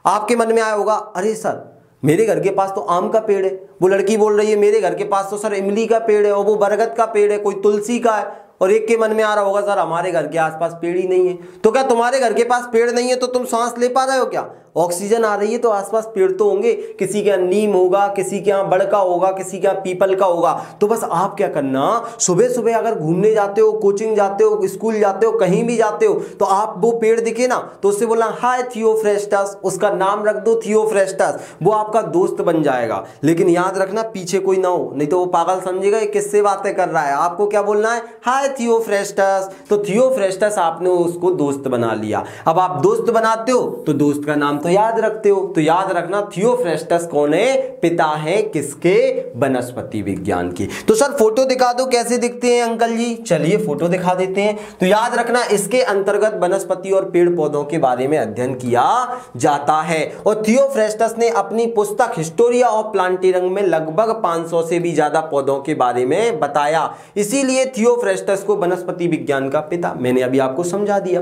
S1: आपके मन में आया होगा, अरे सर मेरे घर के पास तो आम का पेड़ है। वो लड़की बोल रही है मेरे घर के पास तो सर इमली का पेड़ है, और वो बरगद का पेड़ है, कोई तुलसी का है। और एक के मन में आ रहा होगा सर हमारे घर के आसपास पेड़ ही नहीं है। तो क्या तुम्हारे घर के पास पेड़ नहीं है तो तुम सांस ले पा रहे हो क्या? ऑक्सीजन आ रही है तो आसपास पेड़ तो होंगे, किसी के यहाँ नीम होगा, किसी के यहाँ बड़ का होगा, किसी के यहाँ पीपल का होगा। तो बस आप क्या करना, सुबह सुबह अगर घूमने जाते हो, कोचिंग जाते हो, स्कूल जाते हो, कहीं भी जाते हो, तो आप वो पेड़ दिखे ना तो उससे बोलना हाय थियोफ्रेस्टस, उसका नाम रख दो थियोफ्रेस्टस, वो आपका दोस्त बन जाएगा। लेकिन याद रखना पीछे कोई ना हो, नहीं तो वो पागल समझेगा ये किससे बातें कर रहा है। आपको क्या बोलना है? हाय थियोफ्रेस्टस। तो थियोफ्रेस्टस आपने उसको दोस्त बना लिया। अब आप दोस्त बनाते हो तो दोस्त का नाम तो याद रखते हो। तो याद रखना थियोफ्रेस्टस कौन है? पिता है किसके? वनस्पति विज्ञान की। तो सर फोटो दिखा दो कैसे दिखते हैं अंकल जी। चलिए फोटो दिखा देते हैं। तो याद रखना इसके अंतर्गत वनस्पति और पेड़ पौधों के बारे में अध्ययन किया जाता है। और थियोफ्रेस्टस ने अपनी पुस्तक हिस्टोरिया ऑफ प्लांटेरम में लगभग 500 से भी ज्यादा पौधों के बारे में बताया। इसीलिए थियोफ्रेस्टस को वनस्पति विज्ञान का पिता मैंने अभी आपको समझा दिया।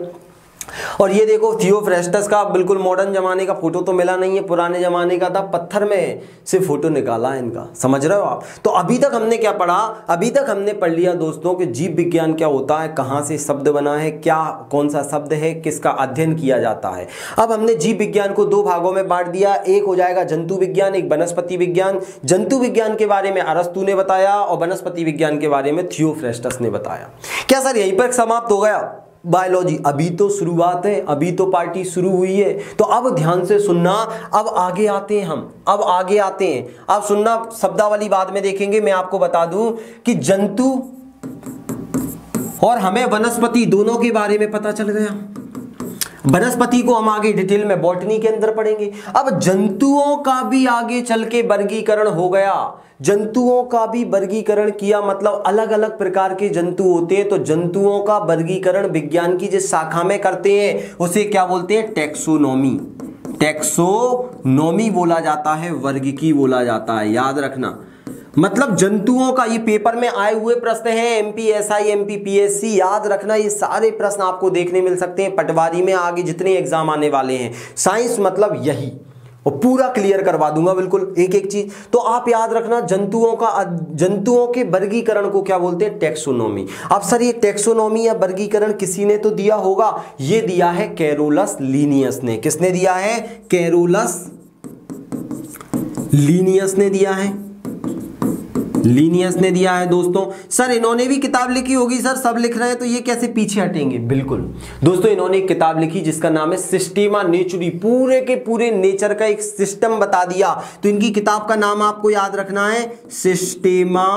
S1: और ये देखो थियोफ्रेस्टस का बिल्कुल मॉडर्न जमाने का फोटो तो मिला नहीं है, पुराने जमाने का था, पत्थर में से फोटो निकाला है इनका। समझ रहे हो आप? तो अभी तक हमने क्या पढ़ा? अभी तक हमने पढ़ लिया दोस्तों कि जीव विज्ञान क्या होता है, कहां से शब्द बना है, क्या कौन सा शब्द है, किसका अध्ययन किया जाता है। अब हमने जीव विज्ञान को दो भागों में बांट दिया, एक हो जाएगा जंतु विज्ञान, एक वनस्पति विज्ञान। जंतु विज्ञान के बारे में अरस्तु ने बताया और वनस्पति विज्ञान के बारे में थियोफ्रेस्टस ने बताया। क्या सर यहीं पर समाप्त हो गया बायोलॉजी? अभी तो शुरुआत है, अभी तो पार्टी शुरू हुई है। तो अब ध्यान से सुनना, अब आगे आते हैं हम, अब आगे आते हैं। अब सुनना, शब्दावली बाद में देखेंगे। मैं आपको बता दूं कि जंतु और हमें वनस्पति दोनों के बारे में पता चल गया। वनस्पति को हम आगे डिटेल में बॉटनी के अंदर पढ़ेंगे। अब जंतुओं का भी आगे चल के वर्गीकरण हो गया। जंतुओं का भी वर्गीकरण किया, मतलब अलग अलग प्रकार के जंतु होते हैं। तो जंतुओं का वर्गीकरण विज्ञान की जिस शाखा में करते हैं उसे क्या बोलते हैं? टैक्सोनॉमी। टैक्सोनॉमी बोला जाता है, वर्गीकी बोला जाता है। याद रखना, मतलब जंतुओं का, ये पेपर में आए हुए प्रश्न हैं, एमपीएसआई, एमपीपीएससी। याद रखना ये सारे प्रश्न आपको देखने मिल सकते हैं पटवारी में, आगे जितने एग्जाम आने वाले हैं। साइंस मतलब यही, और पूरा क्लियर करवा दूंगा बिल्कुल एक एक चीज। तो आप याद रखना जंतुओं के वर्गीकरण को क्या बोलते हैं? टैक्सोनॉमी। अब सर ये टैक्सोनॉमी या वर्गीकरण किसी ने तो दिया होगा, ये दिया है कैरोलस लीनियस ने। किसने दिया है? कैरोलस लीनियस ने दिया है, लीनियस ने दिया है दोस्तों। सर इन्होंने भी किताब लिखी होगी, सर सब लिख रहे हैं तो ये कैसे पीछे हटेंगे? बिल्कुल दोस्तों, इन्होंने एक किताब लिखी जिसका नाम है सिस्टेमा नेचुरी। पूरे के पूरे नेचर का एक सिस्टम बता दिया। तो इनकी किताब का नाम आपको याद रखना है सिस्टेमा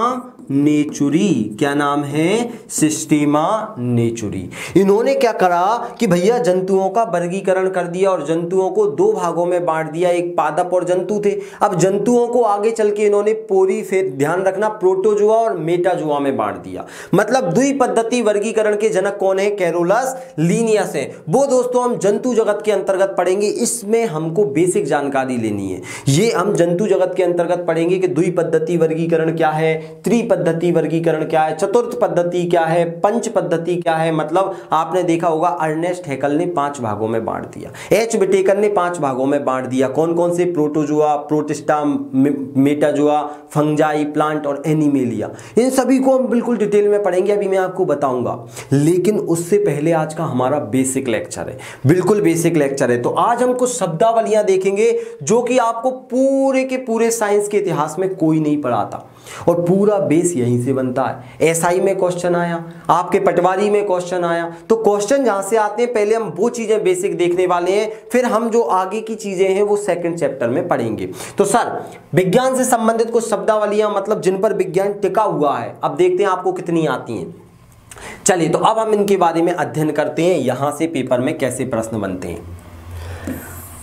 S1: नेचुरी। क्या नाम है? सिस्टेमा नेचुरी। इन्होंने क्या करा कि भैया जंतुओं का वर्गीकरण कर दिया और जंतुओं को दो भागों में बांट दिया, एक पादप और जंतु थे। अब जंतुओं को आगे चल के इन्होंने फिर ध्यान रखना प्रोटोजुआ और मेटाजुआ में बांट दिया। मतलब द्विपद्धति वर्गीकरण के जनक कौन है? कैरोलस लीनियस है। वो दोस्तों हम जंतु जगत के अंतर्गत पढ़ेंगे, इसमें हमको बेसिक जानकारी लेनी है। ये हम जंतु जगत के अंतर्गत पढ़ेंगे कि द्विपद्धति वर्गीकरण क्या है, त्रिपद्धति वर्गीकरण क्या है, चतुर्थ पद्धति क्या है, पंच पद्धति क्या है। मतलब आपने देखा होगा अर्नेस्ट हैकल ने 5 भागों में बांट दिया, एच विटेकर ने 5 भागों में बांट दिया। कौन कौन से? प्रोटोजुआ, प्रोटिस्टा, मेटाजुआ, फंजाई, प्लांट और एनिमेलिया। इन सभी को हम बिल्कुल डिटेल में पढ़ेंगे, अभी मैं आपको बताऊंगा। लेकिन उससे पहले आज का हमारा बेसिक लेक्चर है, बिल्कुल बेसिक लेक्चर है। तो आज हम कुछ शब्दावलियां देखेंगे जो कि आपको पूरे के पूरे साइंस के इतिहास में कोई नहीं पढ़ाता और पूरा बेस यहीं से बनता है। एसआई में क्वेश्चन आया, आपके पटवारी में क्वेश्चन आया, तो क्वेश्चन जहां से आते हैं पहले हम वो चीजें बेसिक देखने वाले हैं, फिर हम जो आगे की चीजें हैं वो सेकंड चैप्टर में पढ़ेंगे। तो सर विज्ञान से संबंधित कुछ शब्दावलियां, मतलब जिन पर विज्ञान टिका हुआ है, अब देखते हैं आपको कितनी आती हैं। चलिए तो अब हम इनके बारे में अध्ययन करते हैं, यहां से पेपर में कैसे प्रश्न बनते हैं।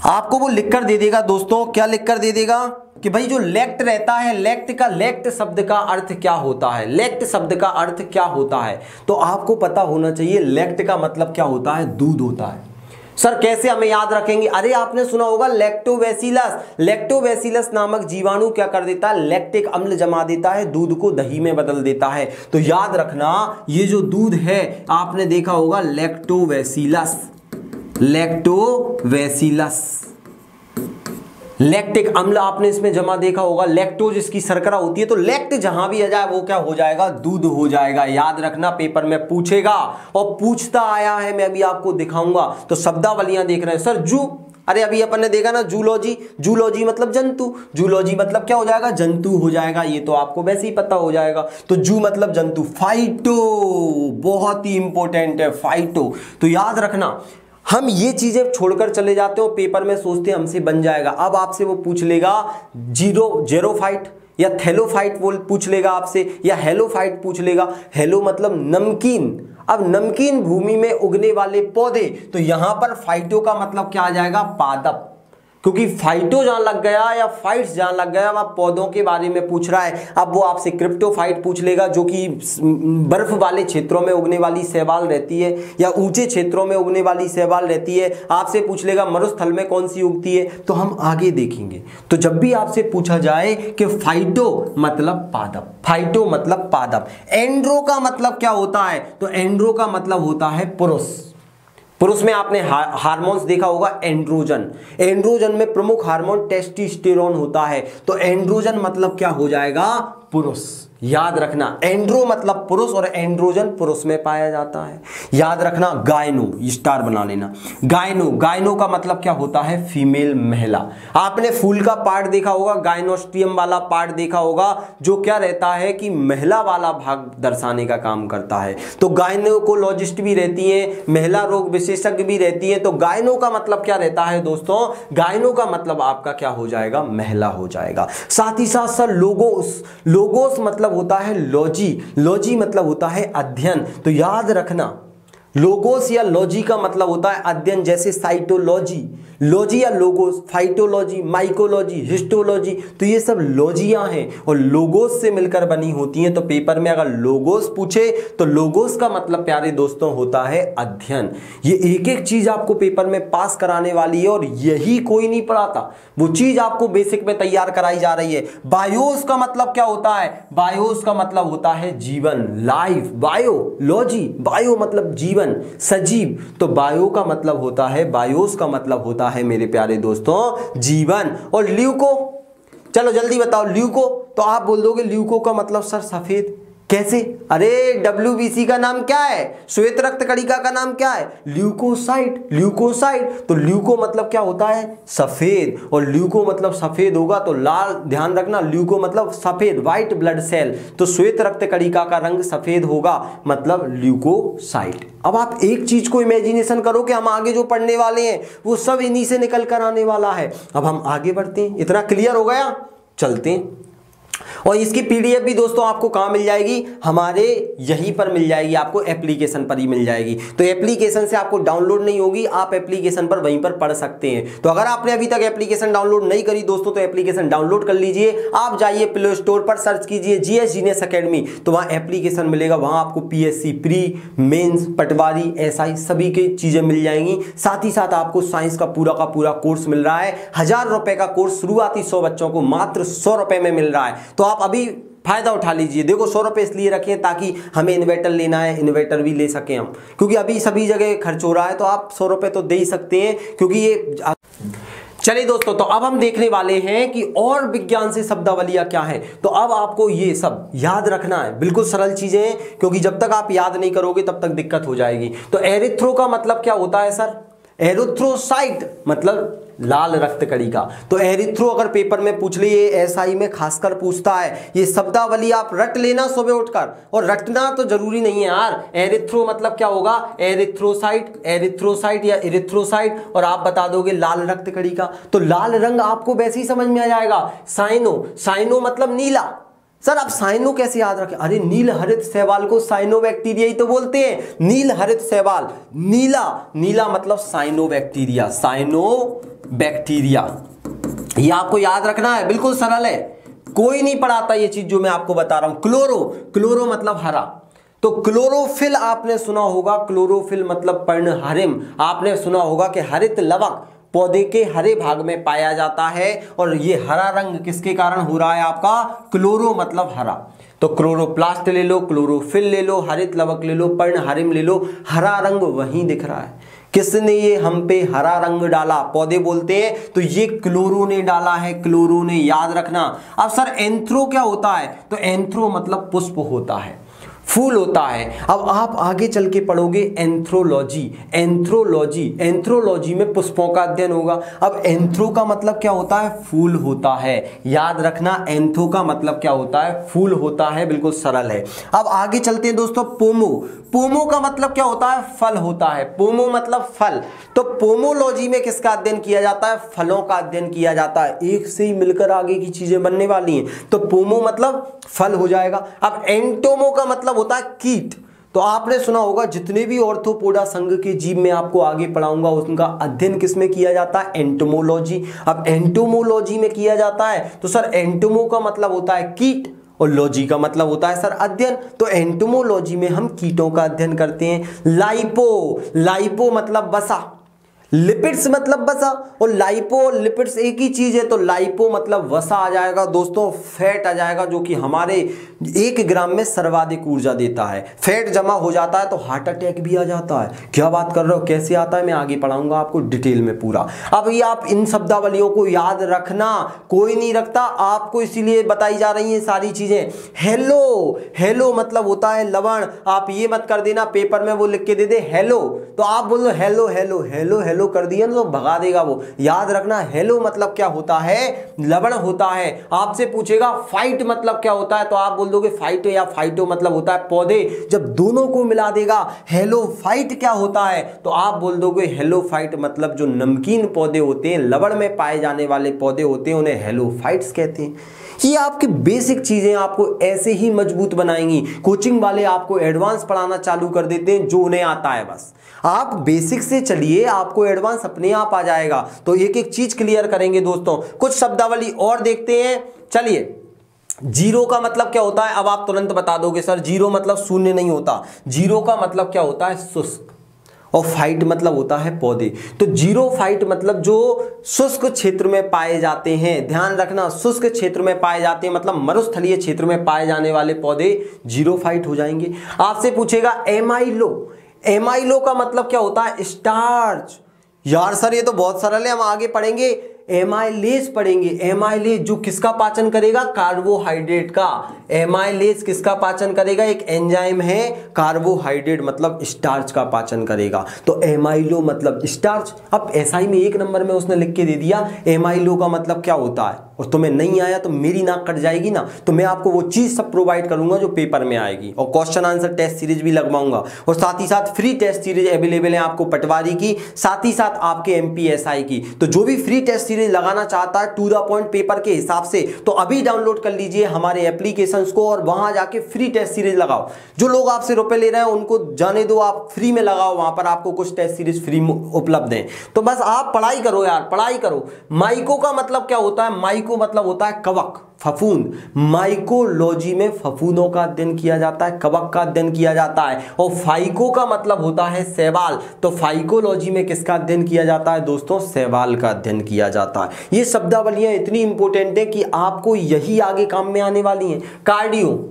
S1: आपको वो लिखकर दे देगा दोस्तों, क्या लिखकर दे देगा कि भाई जो लेक्ट रहता है, लेक्ट शब्द का अर्थ क्या होता है, लेक्ट शब्द का अर्थ क्या होता है। तो आपको पता होना चाहिए लेक्ट का मतलब क्या होता है? दूध होता है। सर कैसे हमें याद रखेंगे? अरे आपने सुना होगा लैक्टोबैसिलस। लैक्टोबैसिलस नामक जीवाणु क्या कर देता है? लैक्टिक अम्ल जमा देता है, दूध को दही में बदल देता है। तो याद रखना ये जो दूध है आपने देखा होगा लैक्टोबैसिलस, लैक्टोबैसिलस, लैक्टिक अम्ल आपने इसमें जमा देखा होगा, लैक्टोज इसकी शर्करा होती है। तो लैक्ट जहां भी आ जाए वो क्या हो जाएगा? दूध हो जाएगा। याद रखना पेपर में पूछेगा और पूछता आया है, मैं अभी आपको दिखाऊंगा। तो शब्दावलियां देख रहे हैं सर। जू, अरे अभी अपन ने देखा ना जूलॉजी, जूलॉजी मतलब जंतु, जूलॉजी मतलब क्या हो जाएगा? जंतु हो जाएगा। ये तो आपको वैसे ही पता हो जाएगा। तो जू मतलब जंतु। फाइटो बहुत ही इंपॉर्टेंट है, फाइटो। तो याद रखना हम ये चीजें छोड़कर चले जाते हो, पेपर में सोचते हैं हमसे बन जाएगा। अब आपसे वो पूछ लेगा जेरोफाइट या थैलोफाइट वो पूछ लेगा आपसे, या हेलोफाइट पूछ लेगा। हेलो मतलब नमकीन। अब नमकीन भूमि में उगने वाले पौधे, तो यहां पर फाइटो का मतलब क्या आ जाएगा? पादप। क्योंकि फाइटो जहां लग गया या फाइट्स जहां लग गया वह पौधों के बारे में पूछ रहा है। अब वो आपसे क्रिप्टोफाइट पूछ लेगा जो कि बर्फ वाले क्षेत्रों में उगने वाली शैवाल रहती है या ऊंचे क्षेत्रों में उगने वाली शैवाल रहती है। आपसे पूछ लेगा मरुस्थल में कौन सी उगती है, तो हम आगे देखेंगे। तो जब भी आपसे पूछा जाए कि फाइटो मतलब पादप, फाइटो मतलब पादप। एंड्रो का मतलब क्या होता है? तो एंड्रो का मतलब होता है पुरुष। पुरुष में आपने हार्मोन्स देखा होगा, एंड्रोजन। एंड्रोजन में प्रमुख हार्मोन टेस्टोस्टेरोन होता है। तो एंड्रोजन मतलब क्या हो जाएगा? पुरुष। याद रखना एंड्रो मतलब पुरुष और एंड्रोजन पुरुष में पाया जाता है। याद रखना गायनो, स्टार बना लेना। गायनो, गायनो का मतलब क्या होता है? फीमेल, महिला। आपने फूल का पार्ट देखा होगा, गायनोस्ट्रियम वाला पार्ट देखा होगा, जो क्या रहता है कि महिला वाला भाग दर्शाने का काम करता है। तो गायनोकोलॉजिस्ट भी रहती है, महिला रोग विशेषज्ञ भी रहती है। तो गायनो का मतलब क्या रहता है दोस्तों? गायनो का मतलब आपका क्या हो जाएगा? महिला हो जाएगा। साथ ही साथ सर लोगोस, लोगोस मतलब होता है लॉजी, लॉजी मतलब होता है अध्ययन। तो याद रखना लोगोस या लॉजी का मतलब होता है अध्ययन, जैसे साइटोलॉजी, लॉजी या लोगोस, फाइटोलॉजी, माइकोलॉजी, हिस्टोलॉजी। तो ये सब लॉजियां हैं और लोगोस से मिलकर बनी होती हैं। तो पेपर में अगर लोगोस पूछे तो लोगोस का मतलब प्यारे दोस्तों होता है अध्ययन। ये एक एक चीज आपको पेपर में पास कराने वाली है और यही कोई नहीं पढ़ाता, वो चीज आपको बेसिक में तैयार कराई जा रही है। बायोस का मतलब क्या होता है? बायोस का मतलब होता है जीवन, लाइफ। बायोलॉजी, बायो मतलब जीवन, सजीव। तो बायो का मतलब होता है, बायोस का मतलब होता है मेरे प्यारे दोस्तों जीवन। और ल्यूको, चलो जल्दी बताओ ल्यूको। तो आप बोल दोगे ल्यूको का मतलब सर सफेद। कैसे? अरे WBC का नाम क्या है? श्वेत रक्त कणिका का नाम क्या है? Leucocyte, leucocyte. तो ल्यूको मतलब क्या होता है? सफेद। और ल्यूको मतलब सफेद होगा तो लाल, ध्यान रखना ल्यूको मतलब सफेद, व्हाइट ब्लड सेल। तो श्वेत रक्त कणिका का रंग सफेद होगा, मतलब ल्यूकोसाइट। अब आप एक चीज को इमेजिनेशन करो कि हम आगे जो पढ़ने वाले हैं वो सब इन्हीं से निकल कर आने वाला है। अब हम आगे बढ़ते हैं। इतना क्लियर हो गया? चलते हैं। और इसकी पीडीएफ भी दोस्तों आपको कहां मिल जाएगी, हमारे यहीं पर मिल जाएगी, आपको एप्लीकेशन पर ही मिल जाएगी। तो एप्लीकेशन से आपको डाउनलोड नहीं होगी, आप एप्लीकेशन पर वहीं पर पढ़ सकते हैं। तो अगर आपने अभी तक एप्लीकेशन डाउनलोड नहीं करी दोस्तों, तो एप्लीकेशन डाउनलोड कर लीजिए। आप जाइए प्ले स्टोर पर, सर्च कीजिए जीएस जीनियस एकेडमी, तो वहां एप्लीकेशन मिलेगा। वहां आपको पीएससी प्री, मेंस, पटवारी, एसआई सभी की चीजें मिल जाएंगी। साथ ही साथ आपको साइंस का पूरा कोर्स मिल रहा है। 1000 रुपए का कोर्स शुरुआती 100 बच्चों को मात्र 100 रुपए में मिल रहा है। तो आप अभी फायदा उठा लीजिए। देखो 100 रुपए इसलिए रखें ताकि हमें इन्वर्टर लेना है, इन्वर्टर भी ले सकें हम, क्योंकि अभी सभी जगह खर्च हो रहा है। तो आप 100 रुपए तो दे ही सकते हैं, क्योंकि ये चलिए दोस्तों, तो अब हम देखने वाले हैं कि और विज्ञान से शब्दावलियां क्या है। तो अब आपको ये सब याद रखना है, बिल्कुल सरल चीजें हैं, क्योंकि जब तक आप याद नहीं करोगे तब तक दिक्कत हो जाएगी। तो एरिथ्रो का मतलब क्या होता है सर? एरिथ्रोसाइट मतलब लाल रक्त कणिका। तो एरिथ्रो अगर पेपर में पूछ ले, ये एसआई में खासकर पूछता है, ये शब्दावली आप रट लेना सुबह उठकर, और रटना तो जरूरी नहीं है यार। एरिथ्रो मतलब क्या होगा? एरिथ्रोसाइट, एरिथ्रोसाइट या इरिथ्रोसाइट, और आप बता दोगे लाल रक्त कणिका। तो लाल रंग आपको वैसे ही समझ में आ जाएगा। साइनो, साइनो मतलब नीला। सर आप साइनो कैसे याद रखें? अरे नील हरित शैवाल को साइनो बैक्टीरिया ही तो बोलते हैं। नील हरित शैवाल, नीला, नीला मतलब साइनो बैक्टीरिया, साइनो बैक्टीरिया। ये आपको याद रखना है, बिल्कुल सरल है, कोई नहीं पढ़ाता ये चीज जो मैं आपको बता रहा हूं। क्लोरो, क्लोरो मतलब हरा। तो क्लोरोफिल आपने सुना होगा, क्लोरोफिल मतलब पर्णहरिम। आपने सुना होगा कि हरित लवक पौधे के हरे भाग में पाया जाता है, और ये हरा रंग किसके कारण हो रहा है आपका? क्लोरो मतलब हरा। तो क्लोरोप्लास्ट ले लो, क्लोरोफिल ले लो, हरित लवक ले लो, पर्णहरिम ले लो, हरा रंग वहीं दिख रहा है। किसने ये हम पे हरा रंग डाला? पौधे बोलते हैं, तो ये क्लोरो ने डाला है, क्लोरो ने, याद रखना। अब सर एंथ्रो क्या होता है? तो एंथ्रो मतलब पुष्प होता है, फूल होता है। अब आप आगे चल के पढ़ोगे एंथ्रोलॉजी, एंथ्रोलॉजी, एंथ्रोलॉजी में पुष्पों का अध्ययन होगा। अब एंथ्रो का मतलब क्या होता है? फूल होता है, याद रखना। एंथ्रो का मतलब क्या होता है? फूल होता है, बिल्कुल सरल है। अब आगे चलते हैं दोस्तों, पोमो, पोमो का मतलब क्या होता है? फल होता है, पोमो मतलब फल। तो पोमोलॉजी में किसका अध्ययन किया जाता है? फलों का अध्ययन किया जाता है। एक से ही मिलकर आगे की चीजें बनने वाली हैं। तो पोमो मतलब फल हो जाएगा। अब एंटोमो का मतलब होता है कीट। तो आपने सुना होगा, जितने भी ऑर्थोपोडा संघ के जीव में आपको आगे पढ़ाऊंगा, उनका अध्ययन किसमें किया जाता है? एंटोमोलॉजी। अब एंटोमोलॉजी में किया जाता है, तो सर एंटोमो का मतलब होता है कीट, और लॉजी का मतलब होता है सर अध्ययन। तो एंटोमोलॉजी में हम कीटों का अध्ययन करते हैं। लाइपो, लाइपो मतलब वसा, लिपिड्स मतलब वसा, और लाइपो और लिपिड्स एक ही चीज है। तो लाइपो मतलब वसा आ जाएगा दोस्तों, फैट आ जाएगा, जो कि हमारे 1 ग्राम में सर्वाधिक ऊर्जा देता है। फैट जमा हो जाता है तो हार्ट अटैक भी आ जाता है। क्या बात कर रहे हो, कैसे आता है? मैं आगे पढ़ाऊंगा आपको डिटेल में पूरा। अब ये आप इन शब्दावलियों को याद रखना, कोई नहीं रखता, आपको इसीलिए बताई जा रही है सारी चीजें। हेलो, हेलो मतलब होता है लवण। आप ये मत कर देना पेपर में वो लिख के दे दे हेलो, तो आप बोल दो हेलो हेलो हेलो हेलो कर दिया तो भगा देगा वो। याद रखना, हेलो मतलब क्या होता है? लवण होता है। आपसे पूछेगा फाइट मतलब क्या होता है, तो आप बोल दोगे फाइट या फाइटो मतलब होता है पौधे। जब दोनों को मिला देगा, हेलो फाइट क्या होता है, तो आप बोल दोगे हेलो फाइट मतलब जो नमकीन पौधे होते हैं, लवण में पाए जाने वाले पौधे होते हैं, उन्हें हेलो फाइट्स कहते हैं। ये आपकी बेसिक चीजें आपको ऐसे ही मजबूत बनाएंगी। कोचिंग वाले आपको एडवांस पढ़ाना चालू कर देते हैं, जो उन्हें आता है बस। आप बेसिक से चलिए, आपको एडवांस अपने आप आ जाएगा। तो एक एक चीज क्लियर करेंगे दोस्तों। कुछ शब्दावली और देखते हैं, चलिए। जीरो का मतलब क्या होता है? अब आप तुरंत बता दोगे सर जीरो मतलब शून्य नहीं होता। जीरो का मतलब क्या होता है? शुष्क। और फाइट मतलब होता है पौधे। तो जीरो फाइट मतलब जो शुष्क क्षेत्र में पाए जाते हैं। ध्यान रखना, शुष्क क्षेत्र में पाए जाते हैं मतलब मरुस्थलीय क्षेत्र में पाए जाने वाले पौधे जीरो फाइट हो जाएंगे। आपसे पूछेगा एमाइलो, एमाइलो का मतलब क्या होता है? स्टार्च। यार सर ये तो बहुत सरल है, हम आगे पढ़ेंगे। एमाइलेज पढ़ेंगे। एमाइलेज जो किसका पाचन करेगा? कार्बोहाइड्रेट का। एमाइलेज किसका पाचन करेगा? एक एंजाइम है, कार्बोहाइड्रेट मतलब स्टार्च का पाचन करेगा। तो एमाइलो मतलब स्टार्च। अब एसआई में 1 नंबर में उसने लिख के दे दिया एमाइलो का मतलब क्या होता है, और तुम्हें नहीं आया तो मेरी नाक कट जाएगी ना, तो मैं आपको वो चीज सब प्रोवाइड करूंगा जो पेपर में आएगी, और क्वेश्चन आंसर टेस्ट सीरीज भी लगवाऊंगा, और साथ ही साथ फ्री टेस्ट सीरीज अवेलेबल है आपको पटवारी की, साथ ही साथ आपके MPSI की। तो जो भी फ्री टेस्ट सीरीज लगाना चाहता है टू द पॉइंट पेपर के हिसाब से, तो अभी डाउनलोड कर लीजिए हमारे एप्लीकेशंस को और वहां जाके फ्री टेस्ट सीरीज लगाओ। जो लोग आपसे रुपए ले रहे हैं उनको जाने दो, आप फ्री में लगाओ, वहां पर आपको कुछ टेस्ट सीरीज फ्री उपलब्ध है। तो बस आप पढ़ाई करो यार, पढ़ाई करो। माइको का मतलब क्या होता है? माइको मतलब होता है कवक, फफूंद। माइकोलॉजी में फफूंदों का अध्ययन किया जाता है, कवक का अध्ययन किया जाता है। और फाइको का मतलब होता है शैवाल, तो फाइकोलॉजी में किसका अध्ययन किया जाता है दोस्तों? शैवाल का अध्ययन किया जाता है। ये शब्दावलियां इतनी इंपॉर्टेंट है कि आपको यही आगे काम में आने वाली हैं। कार्डियो,